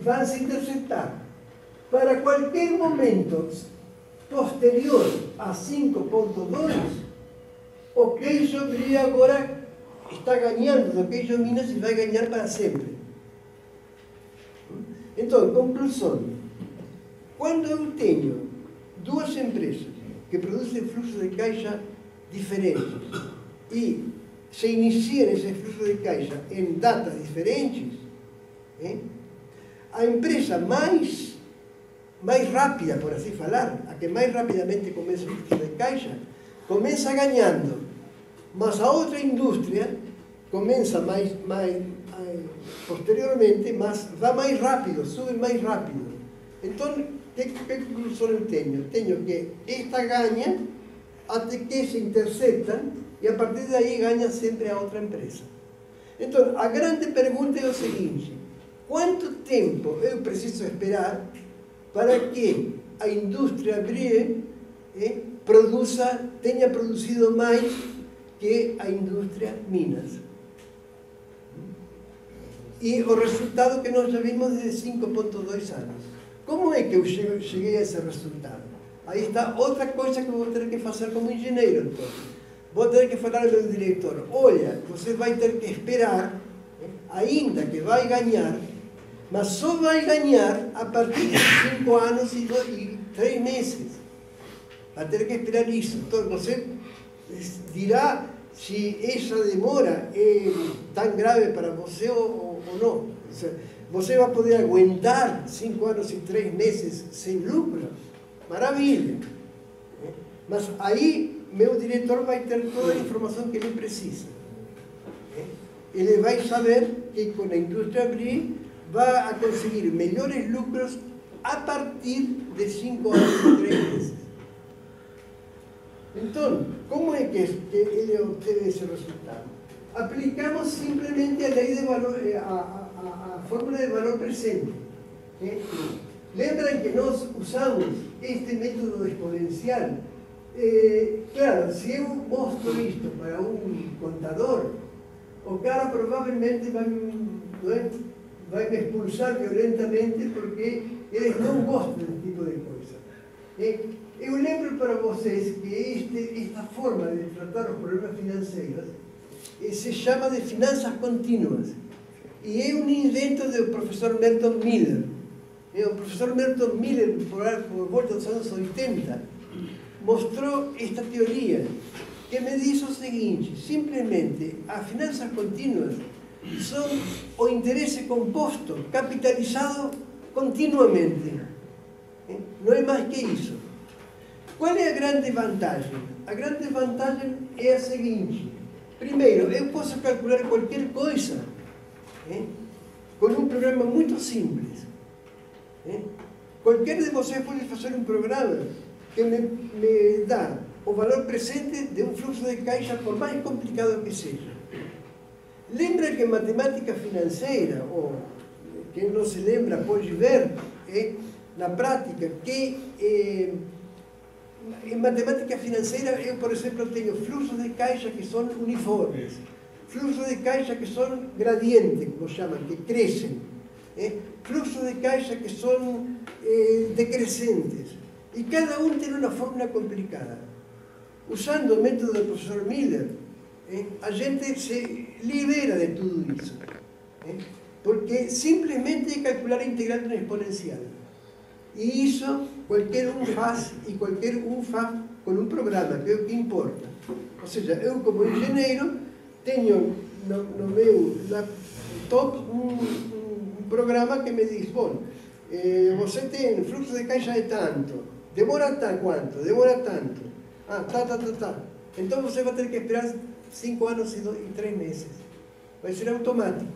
vai se interceptar. Para qualquer momento posterior a 5,2, o queijo Brie agora está ganhando do queijo Minas e vai ganhar para sempre. Então, conclusão: quando eu tenho duas empresas que produzem fluxo de caixa diferentes e se iniciam esse fluxo de caixa em datas diferentes, a empresa mais rápida, por assim falar, a que mais rapidamente começa o fluxo de caixa, começa ganhando, mas a outra indústria começa posteriormente, mas vai mais rápido, sube mais rápido. Então, que conclusão eu tenho? Tenho que esta ganha até que se interceptam e a partir daí ganha sempre a outra empresa. Então, a grande pergunta é o seguinte: quanto tempo eu preciso esperar para que a indústria Brie tenha produzido mais que a indústria Minas? e o resultado que nós já vimos de 5,2 anos. Como é que eu cheguei a esse resultado? Aí está outra coisa que eu vou ter que fazer como engenheiro. Então. Vou ter que falar ao meu diretor, olha, você vai ter que esperar, ainda que vai ganhar, mas só vai ganhar a partir de 5 anos e 3 meses. Vai ter que esperar isso. Então você dirá se essa demora é tão grave para você ou não. Você vai poder aguentar 5 anos e 3 meses sem lucro? Maravilha! Mas aí meu diretor vai ter toda a informação que ele precisa. Ele vai saber que com a indústria abrir vai conseguir melhores lucros a partir de 5 anos e 3 meses. Então, como é que ele obteve esse resultado? Aplicamos simplesmente a lei de valor, a fórmula de valor presente. Lembram que nós usamos este método exponencial? Claro, se eu mostro isto para um contador, o cara provavelmente vai me expulsar violentamente porque eles não gostam desse tipo de coisa. Eu lembro para vocês que esta forma de tratar os problemas financeiros se chama de finanças contínuas. E é um invento do professor Merton Miller. O professor Merton Miller, por volta dos anos 80, mostrou esta teoria que me diz o seguinte: simplesmente as finanças contínuas são o interesse composto, capitalizado continuamente. Não é mais que isso. Qual é a grande vantagem? A grande vantagem é a seguinte: primeiro, eu posso calcular qualquer coisa com um programa muito simples. Qualquer de vocês pode fazer um programa que me dá o valor presente de um fluxo de caixa, por mais complicado que seja. Lembra que matemática financeira, ou quem não se lembra pode ver na prática, que em matemática financeira eu, por exemplo, tenho fluxos de caixa que são uniformes, fluxos de caixa que são gradientes, como chamam, que crescem, fluxos de caixa que são decrescentes, e cada um tem uma fórmula complicada. Usando o método do professor Miller, a gente se libera de tudo isso, porque simplesmente é calcular a integral de uma exponencial. E isso qualquer um faz, e qualquer um faz com um programa, que é o que importa. Ou seja, eu como engenheiro tenho no meu laptop um programa que me diz, bom, você tem fluxo de caixa de tanto, demora quanto? Demora tanto. Tá. Então você vai ter que esperar 5 anos e 3 meses. Vai ser automático.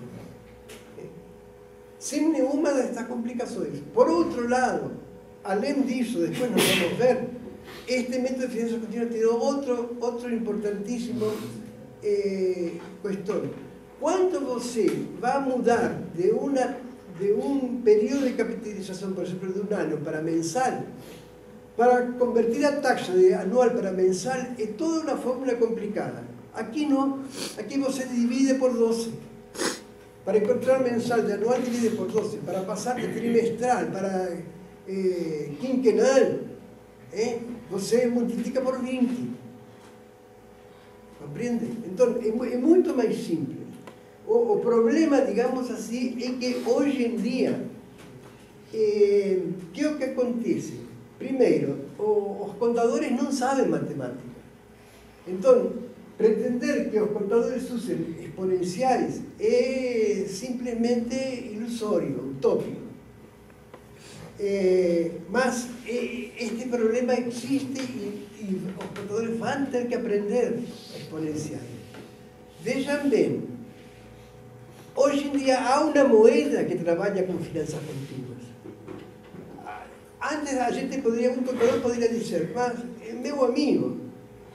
Sem nenhuma destas complicações. Por outro lado, além disso, depois nós vamos ver, este método de finanças contínuas tem outro importantíssimo questão. Quando você vai mudar de um período de capitalização, por exemplo, de um ano para mensal, para convertir a taxa de anual para mensal é toda uma fórmula complicada. Aqui não, aqui você divide por 12. Para encontrar mensal de anual, divide por 12. Para passar de trimestral para quinquenal, você multiplica por 20. Compreende? Então, é muito mais simples. O problema, digamos assim, é que hoje em dia, que é o que acontece? Primeiro, os contadores não sabem matemática. Então, pretender que os contadores usem exponenciais é simplesmente ilusório, utópico. Mas este problema existe e os contadores vão ter que aprender exponenciais. Vejam bem, hoje em dia há uma moeda que trabalha com finanças contínuas. Antes um contador poderia dizer, mas meu amigo,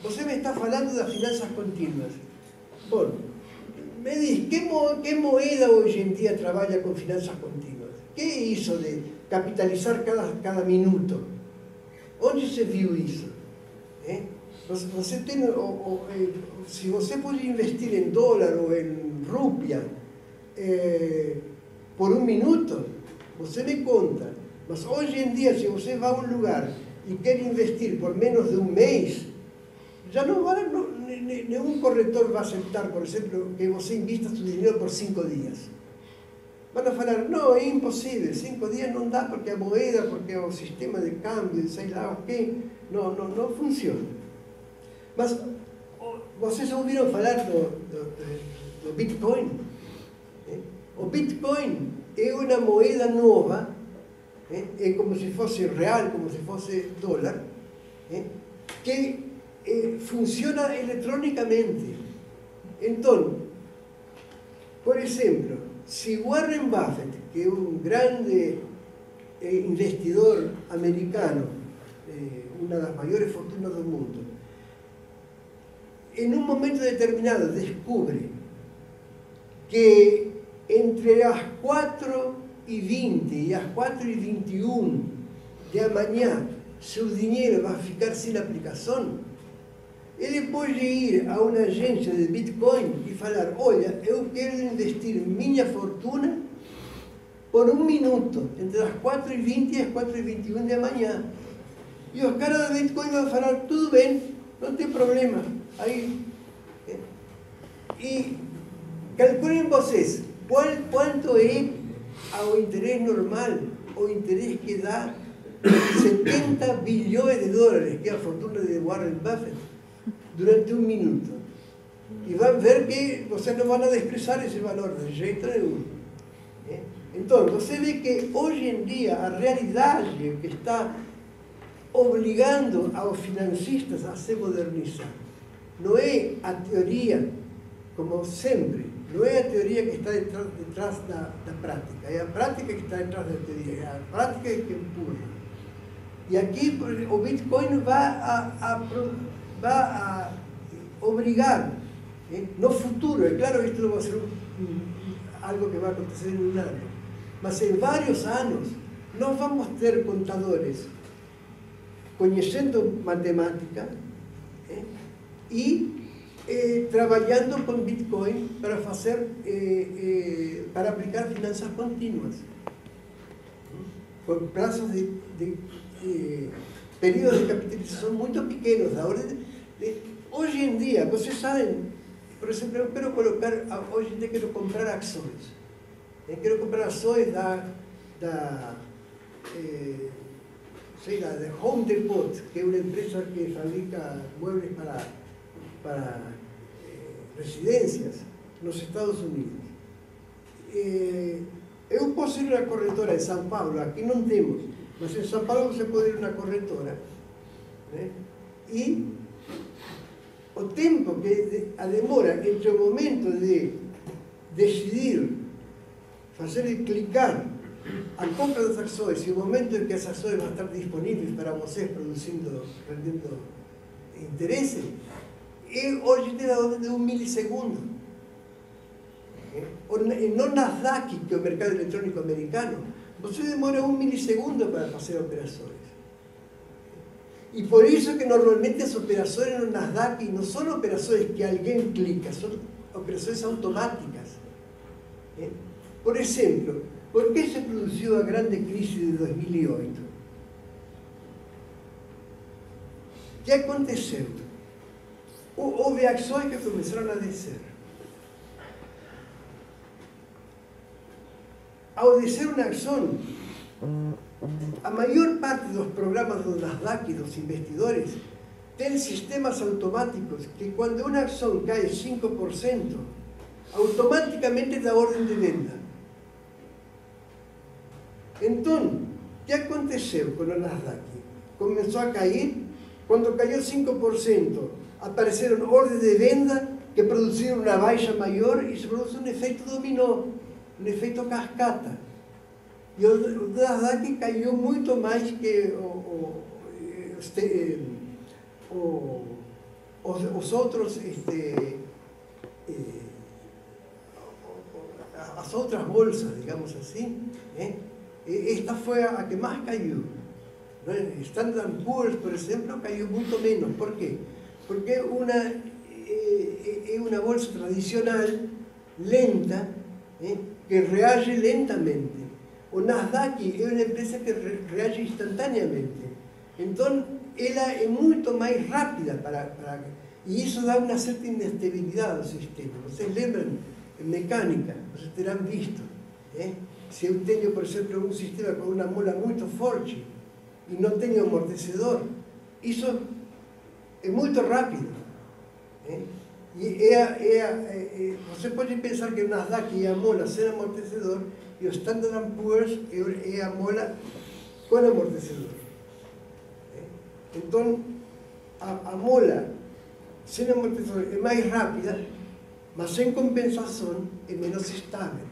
você me está falando das finanças contínuas. Bom, me diz, que moeda hoje em dia trabalha com finanças contínuas? Que é isso de capitalizar cada minuto? Onde se viu isso? Você tem, se você pode investir em dólar ou em rúpia, por um minuto, você me conta. Mas hoje em dia, se você vai a um lugar e quer investir por menos de um mês, já não vai, nenhum corretor vai aceitar, por exemplo, que você invista seu dinheiro por 5 dias. Vão falar, não, é impossível, 5 dias não dá porque a moeda, porque o sistema de câmbio, sei lá o quê, não funciona. Mas vocês ouviram falar do Bitcoin? O Bitcoin é uma moeda nova, é como se fosse real, como se fosse dólar, que funciona eletronicamente. Então, por exemplo, se Warren Buffett, que é um grande investidor americano, uma das maiores fortunas do mundo, em um momento determinado descobre que entre as 4h20 e as 4h21 de amanhã seu dinheiro vai ficar sem aplicação, ele pode ir a uma agência de Bitcoin e falar, olha, eu quero investir minha fortuna por um minuto, entre as 4h20 e as 4h21 de amanhã. E os caras do Bitcoin vão falar, tudo bem, não tem problema. Aí, e calculem vocês, quanto é o interesse normal, o interesse que dá 70 bilhões de dólares, que é a fortuna de Warren Buffett, durante um minuto. E vão ver que vocês não vão desprezar esse valor de jeito nenhum. Então, você vê que hoje em dia a realidade que está obrigando aos financistas a se modernizar não é a teoria, como sempre, não é a teoria que está detrás da prática, é a prática que está detrás da teoria, é a prática que empurra. E aqui o Bitcoin vai a obrigar, no futuro, é claro que isto não vai ser algo que vai acontecer em um ano, mas em vários anos nós vamos ter contadores conhecendo matemática e trabalhando com Bitcoin para fazer, para aplicar finanças contínuas, com prazos de períodos de capitalização muito pequenos, da ordem hoje em dia, vocês sabem, por exemplo, eu quero colocar, hoje em dia quero comprar ações. Quero comprar ações da Home Depot, que é uma empresa que fabrica muebles para residências nos Estados Unidos. Eu posso ir a uma corretora em São Paulo, aqui não temos, mas em São Paulo você pode ir a uma corretora, e o tempo a demora entre o momento de decidir, fazer clicar a compra das ações e o momento em que as ações vão estar disponíveis para vocês rendendo interesse, hoje tem a ordem de 1 milissegundo. No Nasdaq, que é o mercado eletrônico americano, você demora 1 milissegundo para fazer operações. E por isso que normalmente as operações no Nasdaq não são operações que alguém clica, são operações automáticas. Por exemplo, por que se produziu a grande crise de 2008? O que aconteceu? Houve ações que começaram a descer. Ao descer uma ação, a maior parte dos programas do Nasdaq, dos investidores, tem sistemas automáticos que quando uma ação cai 5%, automaticamente dá ordem de venda. Então, o que aconteceu com o Nasdaq? Começou a cair, quando caiu 5%, apareceram ordens de venda que produziram uma baixa maior e se produziu um efeito dominó, um efeito cascata. E o Nasdaq caiu muito mais que os outros, as outras bolsas, digamos assim. Esta foi a que mais caiu. Standard Poor's, por exemplo, caiu muito menos. Por quê? Porque é uma bolsa tradicional, lenta, que reage lentamente. O Nasdaq é uma empresa que reage instantaneamente. Então, ela é muito mais rápida e isso dá uma certa inestabilidade ao sistema. Vocês lembram, em mecânica, vocês terão visto, se eu tenho, por exemplo, um sistema com uma mola muito forte e não tenho amortecedor, isso é muito rápido. E você pode pensar que o Nasdaq é a mola sem amortecedor e o Standard & Poor's é a mola com amortecedor. Então, a mola sem amortecedor é mais rápida, mas sem compensação é menos estável.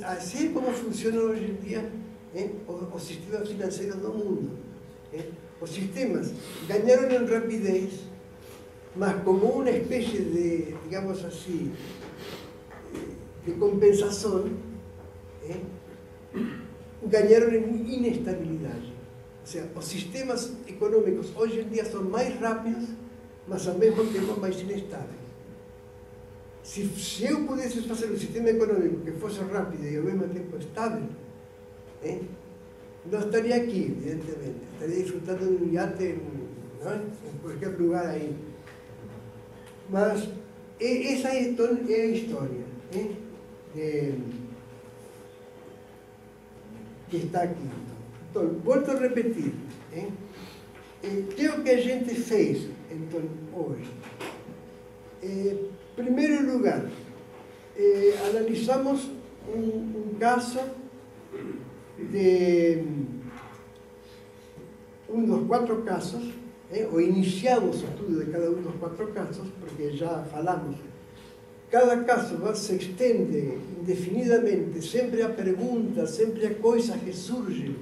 Assim é como funciona hoje em dia os sistemas financeiros do mundo. Os sistemas ganharam em rapidez, mas como uma espécie de, digamos assim, de compensação, ganharam em inestabilidade. Ou seja, os sistemas econômicos hoje em dia são mais rápidos, mas ao mesmo tempo mais inestáveis. Se eu pudesse fazer um sistema econômico que fosse rápido e ao mesmo tempo estável, não estaria aqui, evidentemente. Estaria disfrutando de um iate em qualquer lugar aí. Mas essa é a história que está aqui. Então, volto a repetir. Que é o que a gente fez então, hoje? Em primeiro lugar, analisamos um caso de um dos 4 casos, ou iniciamos o estudo de cada um dos 4 casos, porque já falamos, cada caso se estende indefinidamente, sempre há perguntas, sempre há coisas que surgem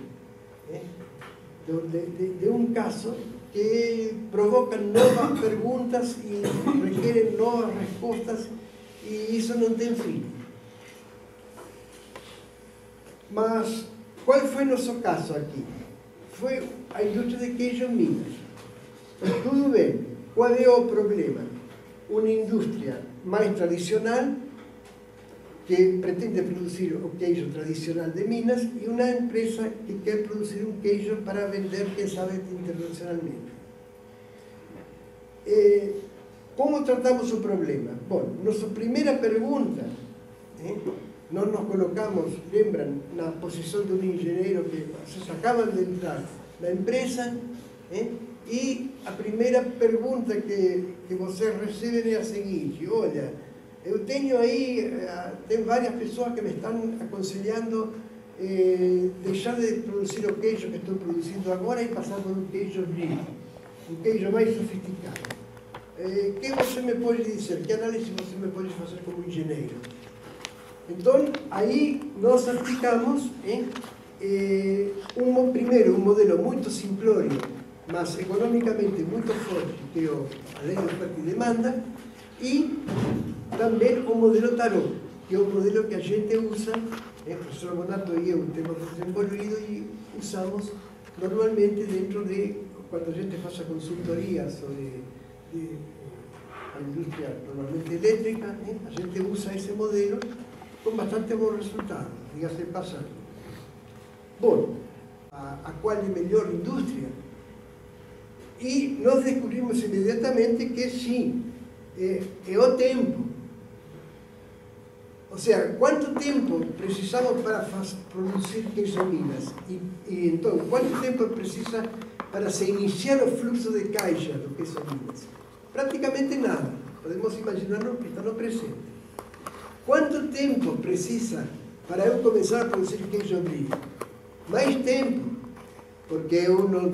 de um caso que provocam novas perguntas e requerem novas respostas, e isso não tem fim. Mas qual foi nosso caso aqui? Foi a indústria de queijo Minas. Tudo bem, qual é o problema? Uma indústria mais tradicional, que pretende produzir o queijo tradicional de Minas, e uma empresa que quer produzir um queijo para vender, quem sabe, internacionalmente. Como tratamos o problema? Bom, nossa primeira pergunta, nós nos colocamos, lembram, na posição de um engenheiro que vocês acabam de entrar na empresa, e a primeira pergunta que vocês recebem é a seguinte: olha, eu tenho aí, tem várias pessoas que me estão aconselhando deixar de produzir o queijo que estou produzindo agora e passar por um queijo brie, um queijo mais sofisticado. O que você me pode dizer? Que análise você me pode fazer como engenheiro? Então, aí nós aplicamos primeiro um modelo muito simplório, mas economicamente muito forte, que é a lei de oferta e demanda, e também o modelo Tarot, que é o modelo que a gente usa, o professor Bonato e eu temos desenvolvido e usamos normalmente dentro de, quando a gente faz a consultoria sobre a indústria normalmente elétrica, a gente usa esse modelo com bastante bom resultado, diga-se passando. Bom, a qual é a melhor indústria? E nós descobrimos imediatamente que sim, é o tempo. Ou seja, quanto tempo precisamos para produzir queijo em Minas? E então, quanto tempo precisa para se iniciar o fluxo de caixa do queijo em Minas? Praticamente nada. Podemos imaginar-nos que está no presente. Quanto tempo precisa para eu começar a produzir queijo brie? Mais tempo, porque eu não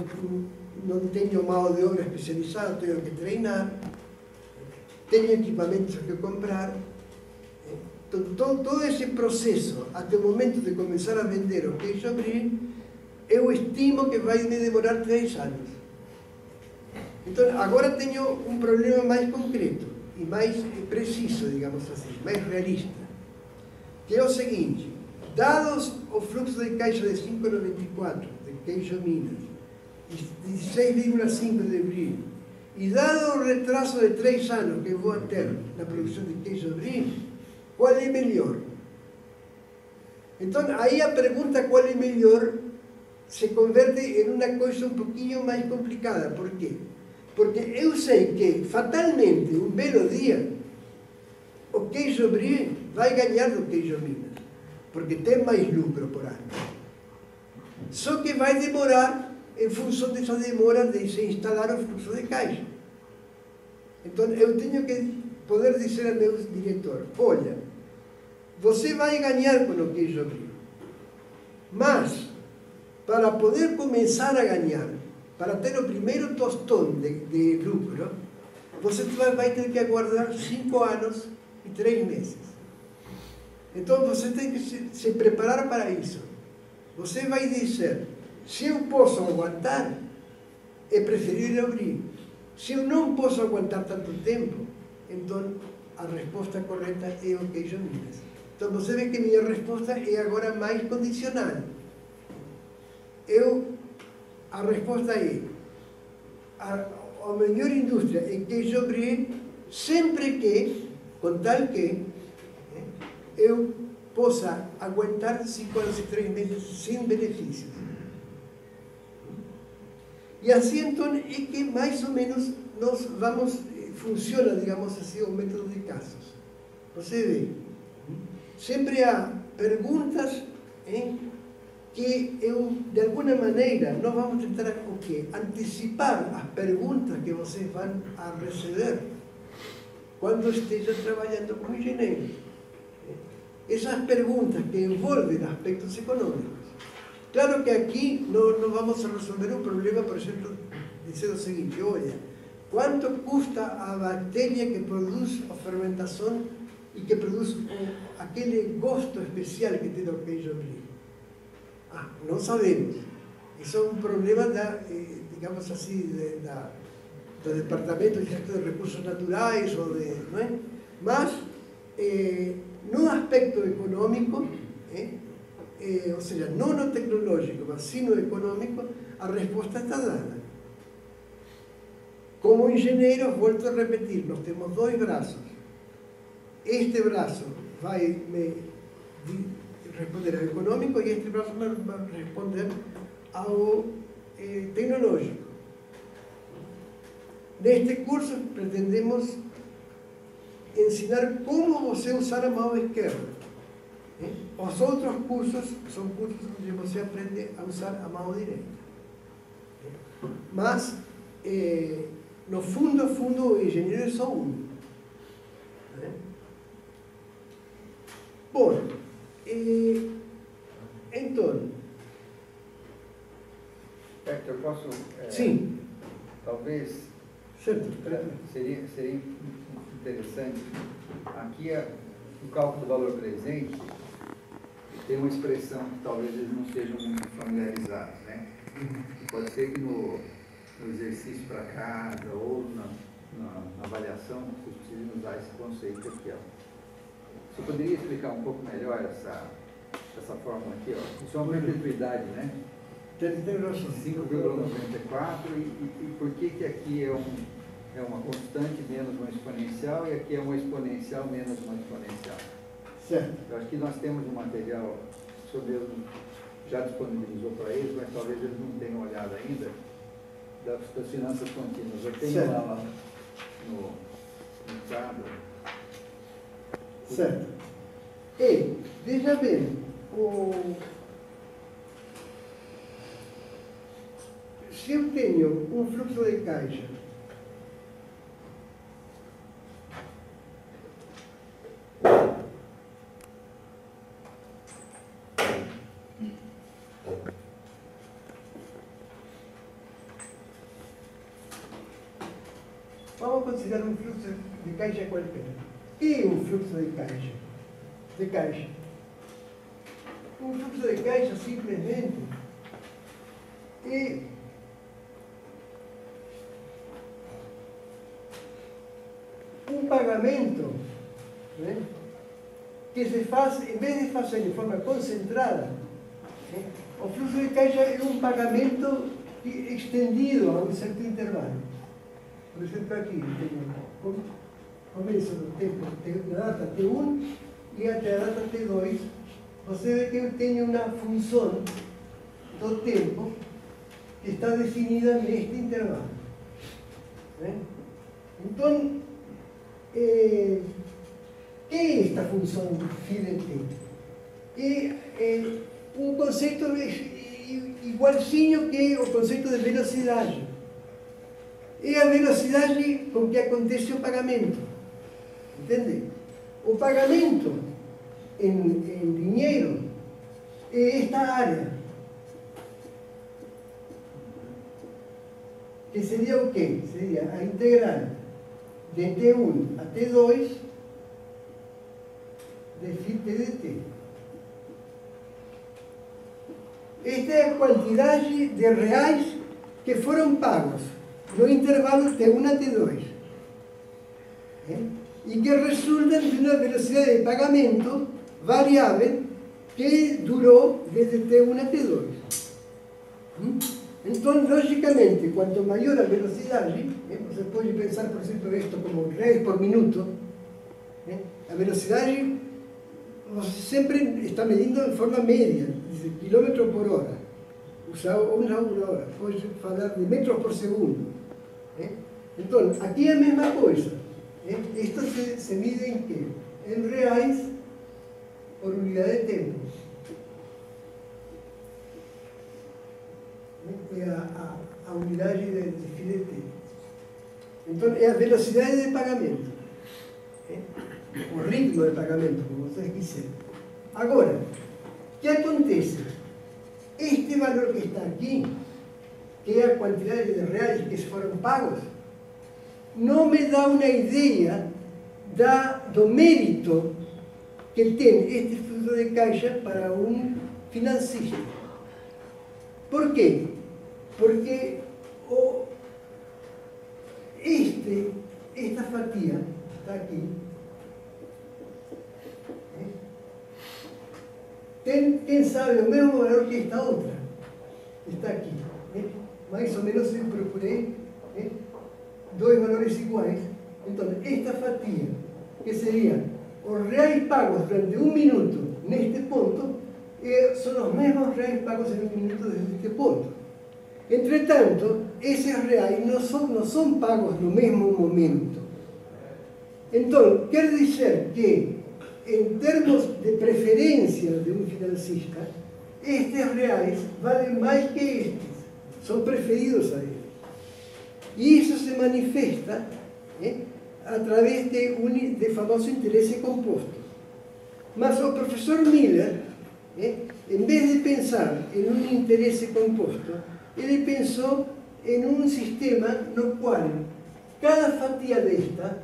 tenho mão de obra especializada, tenho que treinar, tenho equipamentos que comprar. Então, todo esse processo, até o momento de começar a vender o queijo brie, eu estimo que vai me demorar 3 anos. Então, agora tenho um problema mais concreto e mais preciso, digamos assim, mais realista, que é o seguinte: dados o fluxo de caixa de 5,94 de queijo Minas e 16,5 de brie, e dado o retraso de 3 anos que vou ter na produção de queijo brie, qual é melhor? Então, aí a pergunta qual é melhor se converte em uma coisa um pouquinho mais complicada. Por quê? Porque eu sei que, fatalmente, um belo dia, o queijo brie vai ganhar do queijo Minas, porque tem mais lucro por ano. Só que vai demorar em função dessa demora de se instalar o fluxo de caixa. Então, eu tenho que poder dizer ao meu diretor, olha, você vai ganhar com o queijo brie, mas, para poder começar a ganhar, para ter o primeiro tostão de lucro, você vai ter que aguardar 5 anos e 3 meses. Então, você tem que se preparar para isso. Você vai dizer, se eu posso aguentar, é preferível abrir. Se eu não posso aguentar tanto tempo, então a resposta correta é o queijo Minas. Então você vê que minha resposta é agora mais condicional. A resposta é, a melhor indústria é queijo brie, sempre que, com tal que, eu possa aguentar 5 anos e 3 meses sem benefícios. E assim, então, é que mais ou menos nós vamos, funciona, digamos assim, o método de casos. Você vê, sempre há perguntas que eu, de alguma maneira, nós vamos tentar o quê? Antecipar as perguntas que vocês vão a receber quando estejam trabalhando com engenheiros. Essas perguntas que envolvem aspectos econômicos. Claro que aqui não vamos resolver o problema, por exemplo, dizer o seguinte, olha, quanto custa a bactéria que produz a fermentação e que produz aquele gosto especial que tem o queijo brie? Não sabemos. Isso é um problema, digamos assim, do Departamento de Gestão de Recursos Naturais, não é? Mas, no aspecto econômico, ou seja, não no tecnológico, mas sim no econômico, a resposta está dada. Como engenheiro, volto a repetir, nós temos 2 braços. Este braço vai me responder ao econômico e este braço vai responder ao tecnológico. Neste curso, pretendemos ensinar como você usar a mão esquerda. Os outros cursos são cursos onde você aprende a usar a mão direita. Mas, no fundo, o engenheiro é só um. Bom, então... Eu posso... sim. Talvez... Certo. Seria interessante. Aqui, no cálculo do valor presente, tem uma expressão que talvez eles não sejam muito familiarizados, né? Pode ser que no exercício para casa ou na avaliação vocês precisem usar esse conceito aqui, ó. Você poderia explicar um pouco melhor essa fórmula aqui, ó? Isso é uma perpetuidade, né? 5,94 e por que aqui é uma constante menos uma exponencial e aqui é uma exponencial menos uma exponencial? Certo. Eu acho que nós temos um material, o senhor mesmo já disponibilizou para eles, mas talvez eles não tenham olhado ainda, das finanças contínuas. Eu tenho lá no quadro. Certo. E, veja bem, se eu tenho um fluxo de caixa vamos considerar um fluxo de caixa qualquer. E um fluxo de caixa? Um fluxo de caixa simplesmente é um pagamento, né, que se faz, em vez de fazer de forma concentrada, né, o fluxo de caixa é um pagamento estendido a um certo intervalo. Por exemplo, aqui tenho começo do tempo na data T1 e até a data T2, você vê que eu tenho uma função do tempo que está definida neste intervalo. Né? Então, que é esta função φ de t? É um conceito igualzinho que o conceito de velocidade. É a velocidade com que acontece o pagamento. Entende? O pagamento em dinheiro é esta área. Que seria o quê? Seria a integral de T1 a T2 de φ t de t. Esta é a quantidade de reais que foram pagos no intervalo T1 a T2. E que resultam de uma velocidade de pagamento variável que durou desde T1 a T2. Então, logicamente, quanto maior a velocidade, você pode pensar, por exemplo, isto como reais por minuto, a velocidade você sempre está medindo de forma média, de quilômetro por hora, usa uma hora, pode falar de metros por segundo. Então, aqui é a mesma coisa. Isto se mide em quê? Em reais por unidade de tempo. É a unidade de φ de t. Então, é a velocidade de pagamento. O ritmo de pagamento, como vocês quiserem. Agora, o que acontece? Este valor que está aqui, que é a quantidade de reais que foram pagos, não me dá uma ideia do mérito que tem este fluxo de caixa para um financista. Por quê? Porque esta fatia está aqui. Tem, quem sabe, o mesmo valor que esta outra. Está aqui. Mais ou menos eu procurei dois valores iguais. Então, esta fatia, que seria os reais pagos durante um minuto neste ponto, são os mesmos reais pagos em um minuto desde este ponto. Entretanto, esses reais não são pagos no mesmo momento. Então, quer dizer que, em termos de preferência de um financista, estes reais valem mais que estes, são preferidos a ele. E isso se manifesta através de famoso interesse composto. Mas o professor Miller, em vez de pensar em um interesse composto, ele pensou em um sistema no qual cada fatia desta,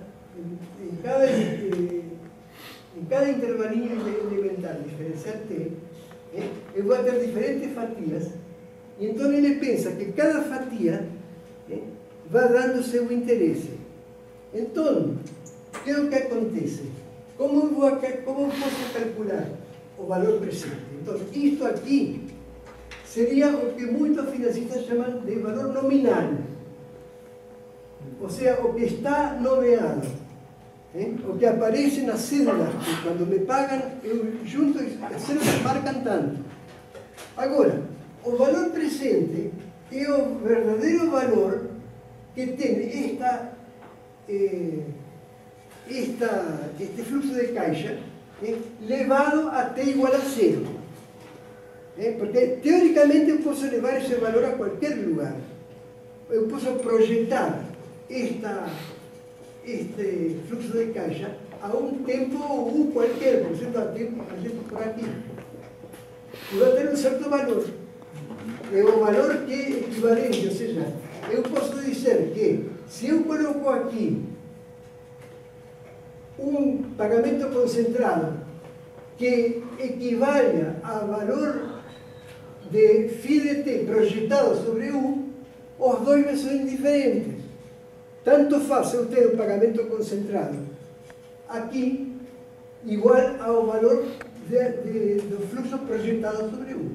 em cada intervalinho elementar diferencial t, eu vou ter diferentes fatias, e então ele pensa que cada fatia vai dando seu interesse. Então, o que é o que acontece? Como posso calcular o valor presente? Então, isto aqui seria o que muitos financistas chamam de valor nominal. Ou seja, o que está nomeado. O que aparece nas cédulas, que quando me pagam, eu junto, as cédulas marcam tanto. Agora, o valor presente é o verdadeiro valor que tem este fluxo de caixa levado até igual a zero. Porque, teoricamente, eu posso levar esse valor a qualquer lugar. Eu posso projetar este fluxo de caixa a um tempo U qualquer, por exemplo, a tempo por aqui. E vai ter um certo valor. É o valor que é equivalente, ou seja, eu posso dizer que se eu coloco aqui um pagamento concentrado que equivalha a valor de φ de t projetado sobre U, os dois me são indiferentes. Tanto faz eu ter um pagamento concentrado aqui igual ao valor do fluxo projetado sobre U.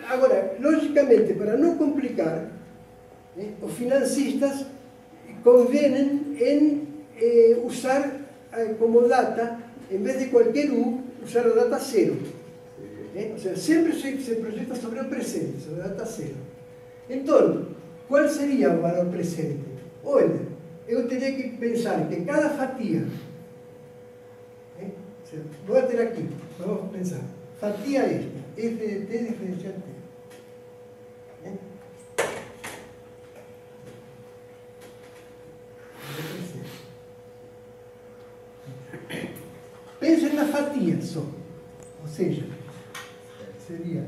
Agora, logicamente, para não complicar, os financistas convêm em usar como data en vez de cualquier U, usar la data cero. O sea, siempre se proyecta sobre el presente, sobre la data cero. Entonces, ¿cuál sería el valor presente? Olha, yo tendría que pensar que cada fatia, o sea, voy a tener aquí, vamos a pensar, fatia esta, f de t diferencial t. Pensa en la fatia só, ou seja, seria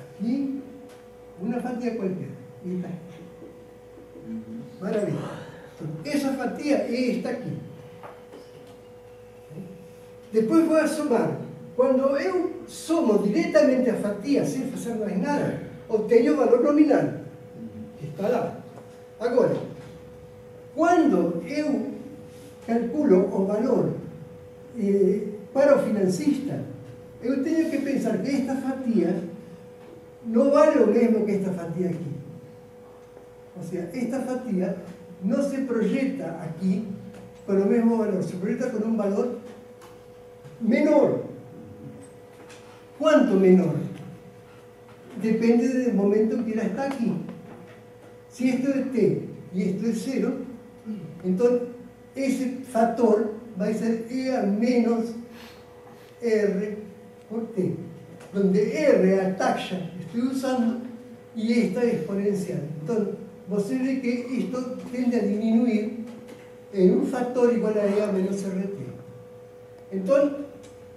aqui uma fatia qualquer. E está aqui. Maravilha. Então, essa fatia é esta aqui. Depois vou somar. Quando eu somo diretamente a fatia, sem fazer mais nada, obtenho o valor nominal, que está lá. Agora, quando eu calculo o valor para o financista, eu tenho que pensar que esta fatia não vale o mesmo que esta fatia aqui. Ou seja, esta fatia não se projeta aqui com o mesmo valor, se projeta com um valor menor. Quanto menor? Depende do momento em que ela está aqui. Se isto é t e isto é zero, então esse fator vai ser E a menos R por T, donde R é a taxa que estou usando e esta é exponencial. Então, você vê que isto tende a diminuir em um fator igual a E a menos RT. Então,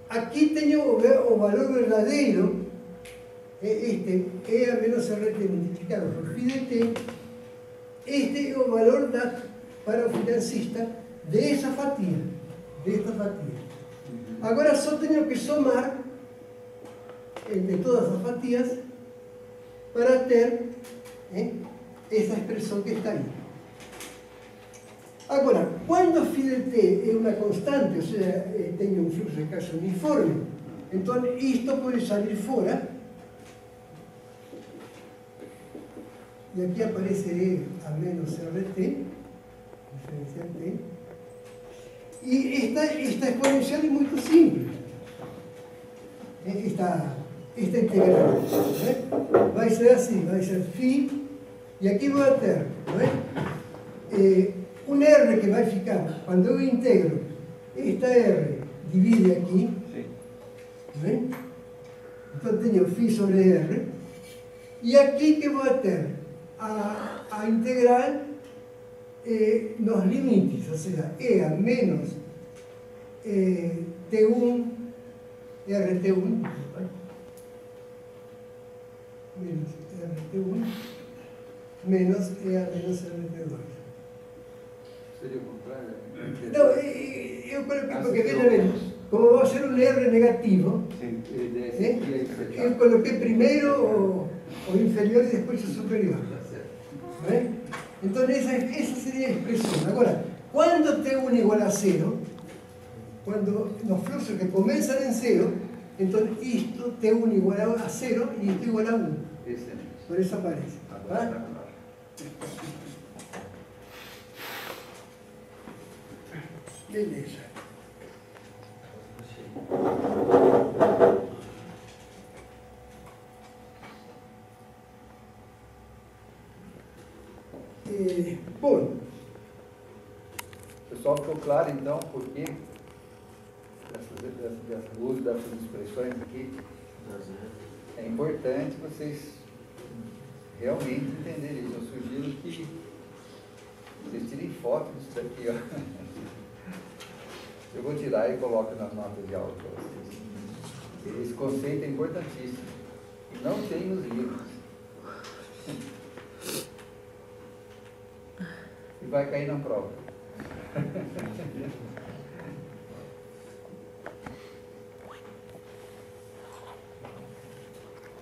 aqui tenho o valor verdadeiro, este E a menos RT multiplicado por φ de T. Este é o valor dado para o financista dessa fatia, desta fatia. Agora só tenho que somar entre todas as fatias para ter essa expressão que está aí. Agora, quando φ de t é uma constante, ou seja, tem um fluxo de caixa uniforme, então isto pode sair fora. E aqui aparece E a menos RT, diferencial T. E esta exponencial é muito simples. Esta integral, vai ser assim, vai ser φ, e aqui vou ter, um R que vai ficar, quando eu integro, esta R divide aqui, então tenho φ sobre R, e aqui que vou ter a integral nos limites, ou seja, E a menos T1, RT1, menos RT1, menos E a menos RT2. Seria o contrário? Não, eu coloquei, porque veja bem, como vai ser um R negativo, eu coloquei primeiro o inferior e depois o superior. Então essa seria a expressão. Agora, quando T1 igual a zero, quando nos fluxos que começam em zero, então isto T1 igual a zero e isto igual a 1. Por isso aparece. Tá? Beleza. Bom. Pessoal, ficou claro então por que o uso dessas expressões aqui? É importante vocês realmente entenderem isso. Eu sugiro que vocês tirem foto disso daqui, ó. Eu vou tirar e coloco nas notas de aula para vocês. Esse conceito é importantíssimo. E não tem nos livros. E vai cair na prova.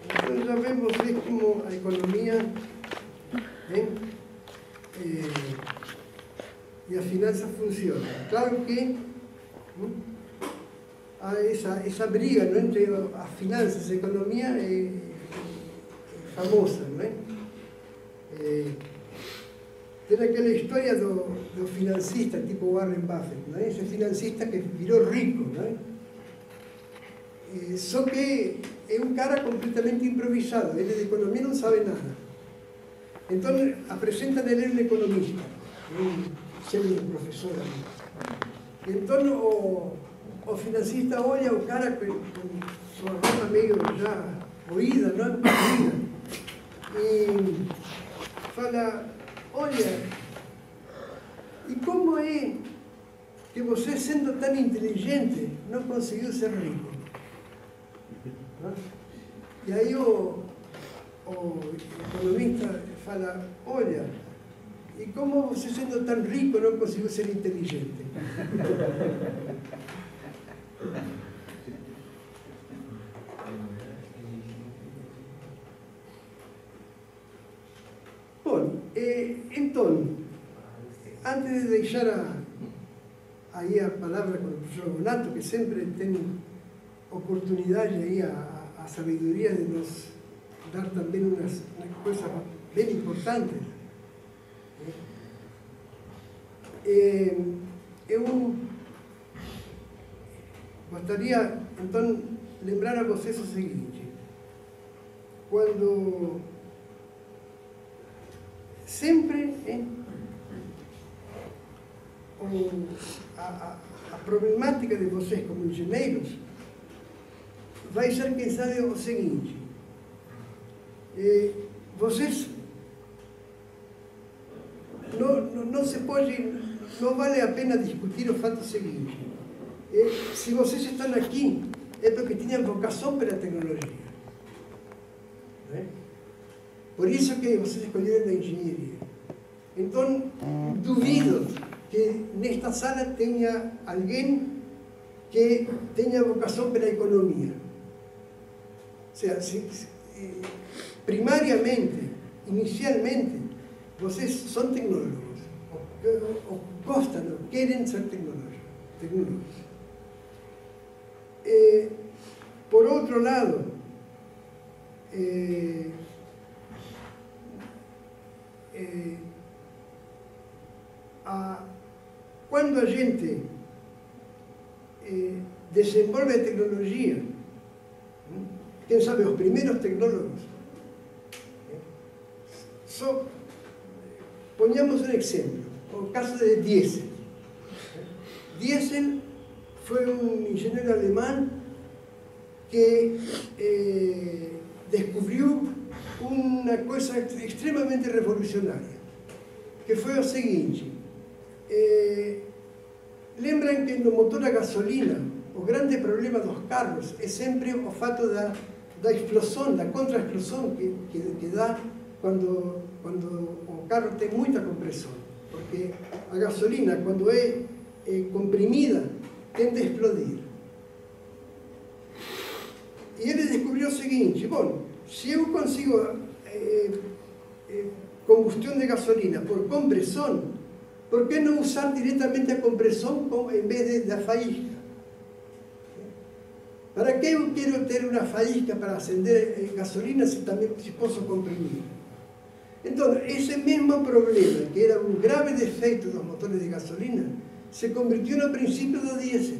Então já vemos como a economia e a finança funcionam. Claro que há essa briga, não, entre as finanças e a economia é famosa, não é? Tem aquela história do financista tipo Warren Buffett, não é? Esse financista que virou rico, não é? Só que é um cara completamente improvisado, ele de economia não sabe nada. Então apresentam ele um economista, sendo um professor ali. Então o financista olha o cara com sua roupa meio já moída, não? E fala: olha, e como é que você, sendo tão inteligente, não conseguiu ser rico? E aí o economista fala: olha, e como você, sendo tão rico, não conseguiu ser inteligente? Bom, então, antes de deixar aí a palavra com o professor Bonato, que sempre tem oportunidade aí a sabedoria de nos dar também umas coisas bem importantes, eu gostaria, então, lembrar a vocês o seguinte: quando sempre a problemática de vocês como engenheiros vai ser, quem sabe, o seguinte: vocês não se pode, não vale a pena discutir o fato seguinte: se vocês estão aqui é porque tinham vocação pela tecnologia, não é? Por isso que vocês escolheram a engenharia. Então, duvido que nesta sala tenha alguém que tenha vocação pela economia. Ou seja, primariamente, inicialmente, vocês são tecnólogos, ou gostam, ou querem ser tecnólogos. Por outro lado, quando a gente desenvolve a tecnologia, quem sabe os primeiros tecnólogos, só ponhamos um exemplo, o caso de Diesel. Diesel foi um engenheiro alemão que descobriu uma coisa extremamente revolucionária, que foi o seguinte: lembram que no motor a gasolina o grande problema dos carros é sempre o fato da explosão, da contra-explosão que dá quando o carro tem muita compressão, porque a gasolina, quando é comprimida, tende a explodir. E ele descobriu o seguinte: bom, se eu consigo combustão de gasolina por compressão, por que não usar diretamente a compressão em vez da faísca? Para que eu quero ter uma faísca para acender gasolina se também posso comprimir? Então, esse mesmo problema, que era um grave defeito dos motores de gasolina, se convirtió no princípio do diesel.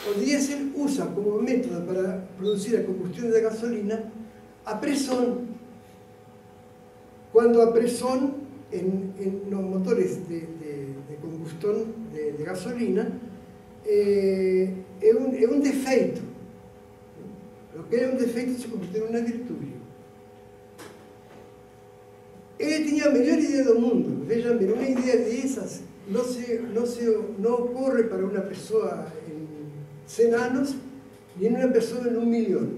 O diesel usa como método para producir a combustión de gasolina a presión. Cuando a presión en los motores de combustión de gasolina é um defeito. O que era um defeito se convirtió em uma virtude. Ele tinha a melhor ideia do mundo. Vejam bem, uma ideia dessas não ocorre para uma pessoa em 100 anos, nem uma pessoa em 1 milhão.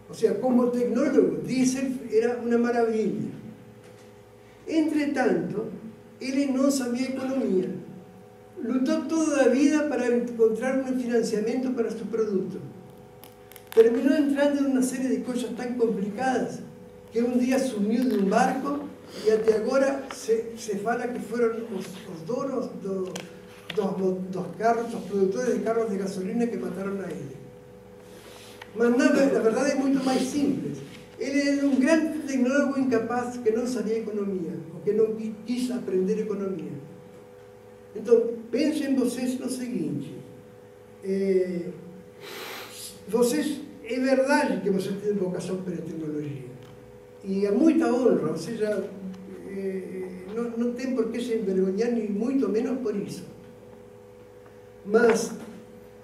Ou seja, como tecnólogo, Diesel era uma maravilha. Entretanto, ele não sabia economia. Lutou toda a vida para encontrar um financiamento para seu produto. Terminou entrando em uma série de coisas tão complicadas que um dia sumiu de um barco e até agora se fala que foram os donos dos carros, os produtores de carros de gasolina que mataram a ele. Mas na verdade é muito mais simples. Ele era um grande tecnólogo incapaz que não sabia economia, ou que não quis aprender economia. Então, pensem vocês no seguinte, vocês, é verdade que vocês têm vocação pela tecnologia, e é muita honra, ou seja, não tem por que se envergonhar, nem muito menos por isso. Mas,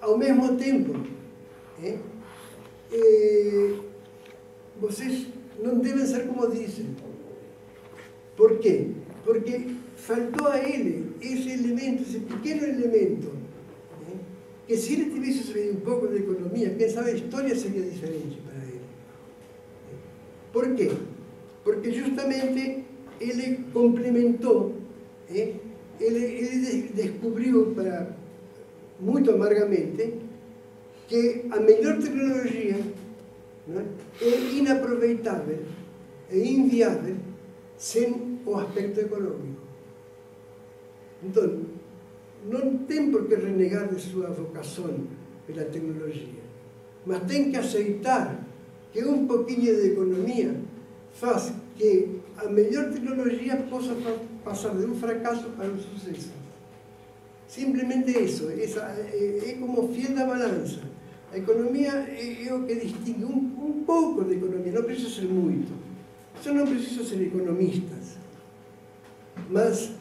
ao mesmo tempo, vocês não devem ser como dizem. Por quê? Porque faltou a ele esse elemento, esse pequeno elemento, que se ele tivesse sabido um pouco de economia, quem sabe a história seria diferente para ele. Por quê? Porque justamente ele complementou, ele descobriu muito amargamente que a melhor tecnologia é inaproveitável, é inviável sem o aspecto econômico. Então, não tem por que renegar de sua vocação pela tecnologia, mas tem que aceitar que um pouquinho de economia faz que a melhor tecnologia possa passar de um fracasso para um sucesso. Simplesmente isso, é como o fio da balança. A economia é o que distingue um pouco de economia, não precisa ser muito. Você não precisa ser economistas, mas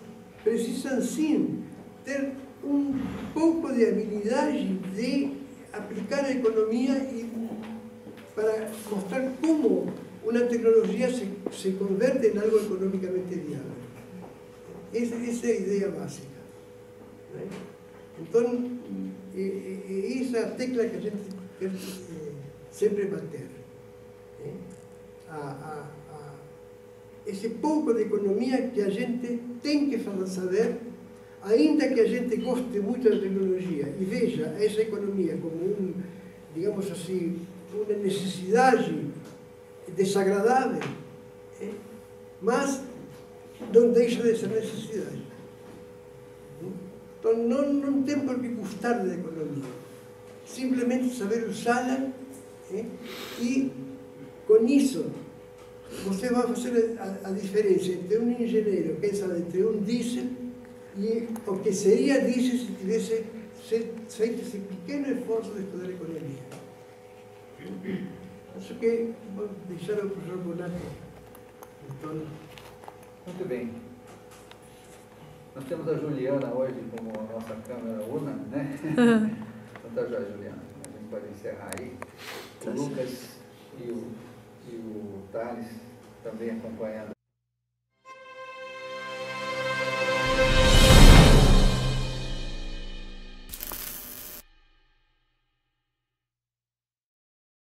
precisam sim ter um pouco de habilidade de aplicar a economia para mostrar como uma tecnologia se converte em algo economicamente viável. Essa é a ideia básica. Então, essa é a tecla que a gente quer sempre bater. Esse pouco de economia que a gente tem que saber, ainda que a gente goste muito da tecnologia e veja essa economia como digamos assim, uma necessidade desagradável, mas não deixa de ser necessidade. Então, não tem por que gostar da economia. Simplesmente saber usá-la, e, com isso, você vai fazer a diferença entre um engenheiro, quem sabe, entre um diesel e o que seria diesel se tivesse feito esse pequeno esforço de estudar economia. Acho que vou deixar o professor Bonato. Então, muito bem. Nós temos a Juliana hoje como a nossa câmera UNA, né? Então tá já, Juliana. A gente pode encerrar aí. O Lucas e o Thales também acompanhando.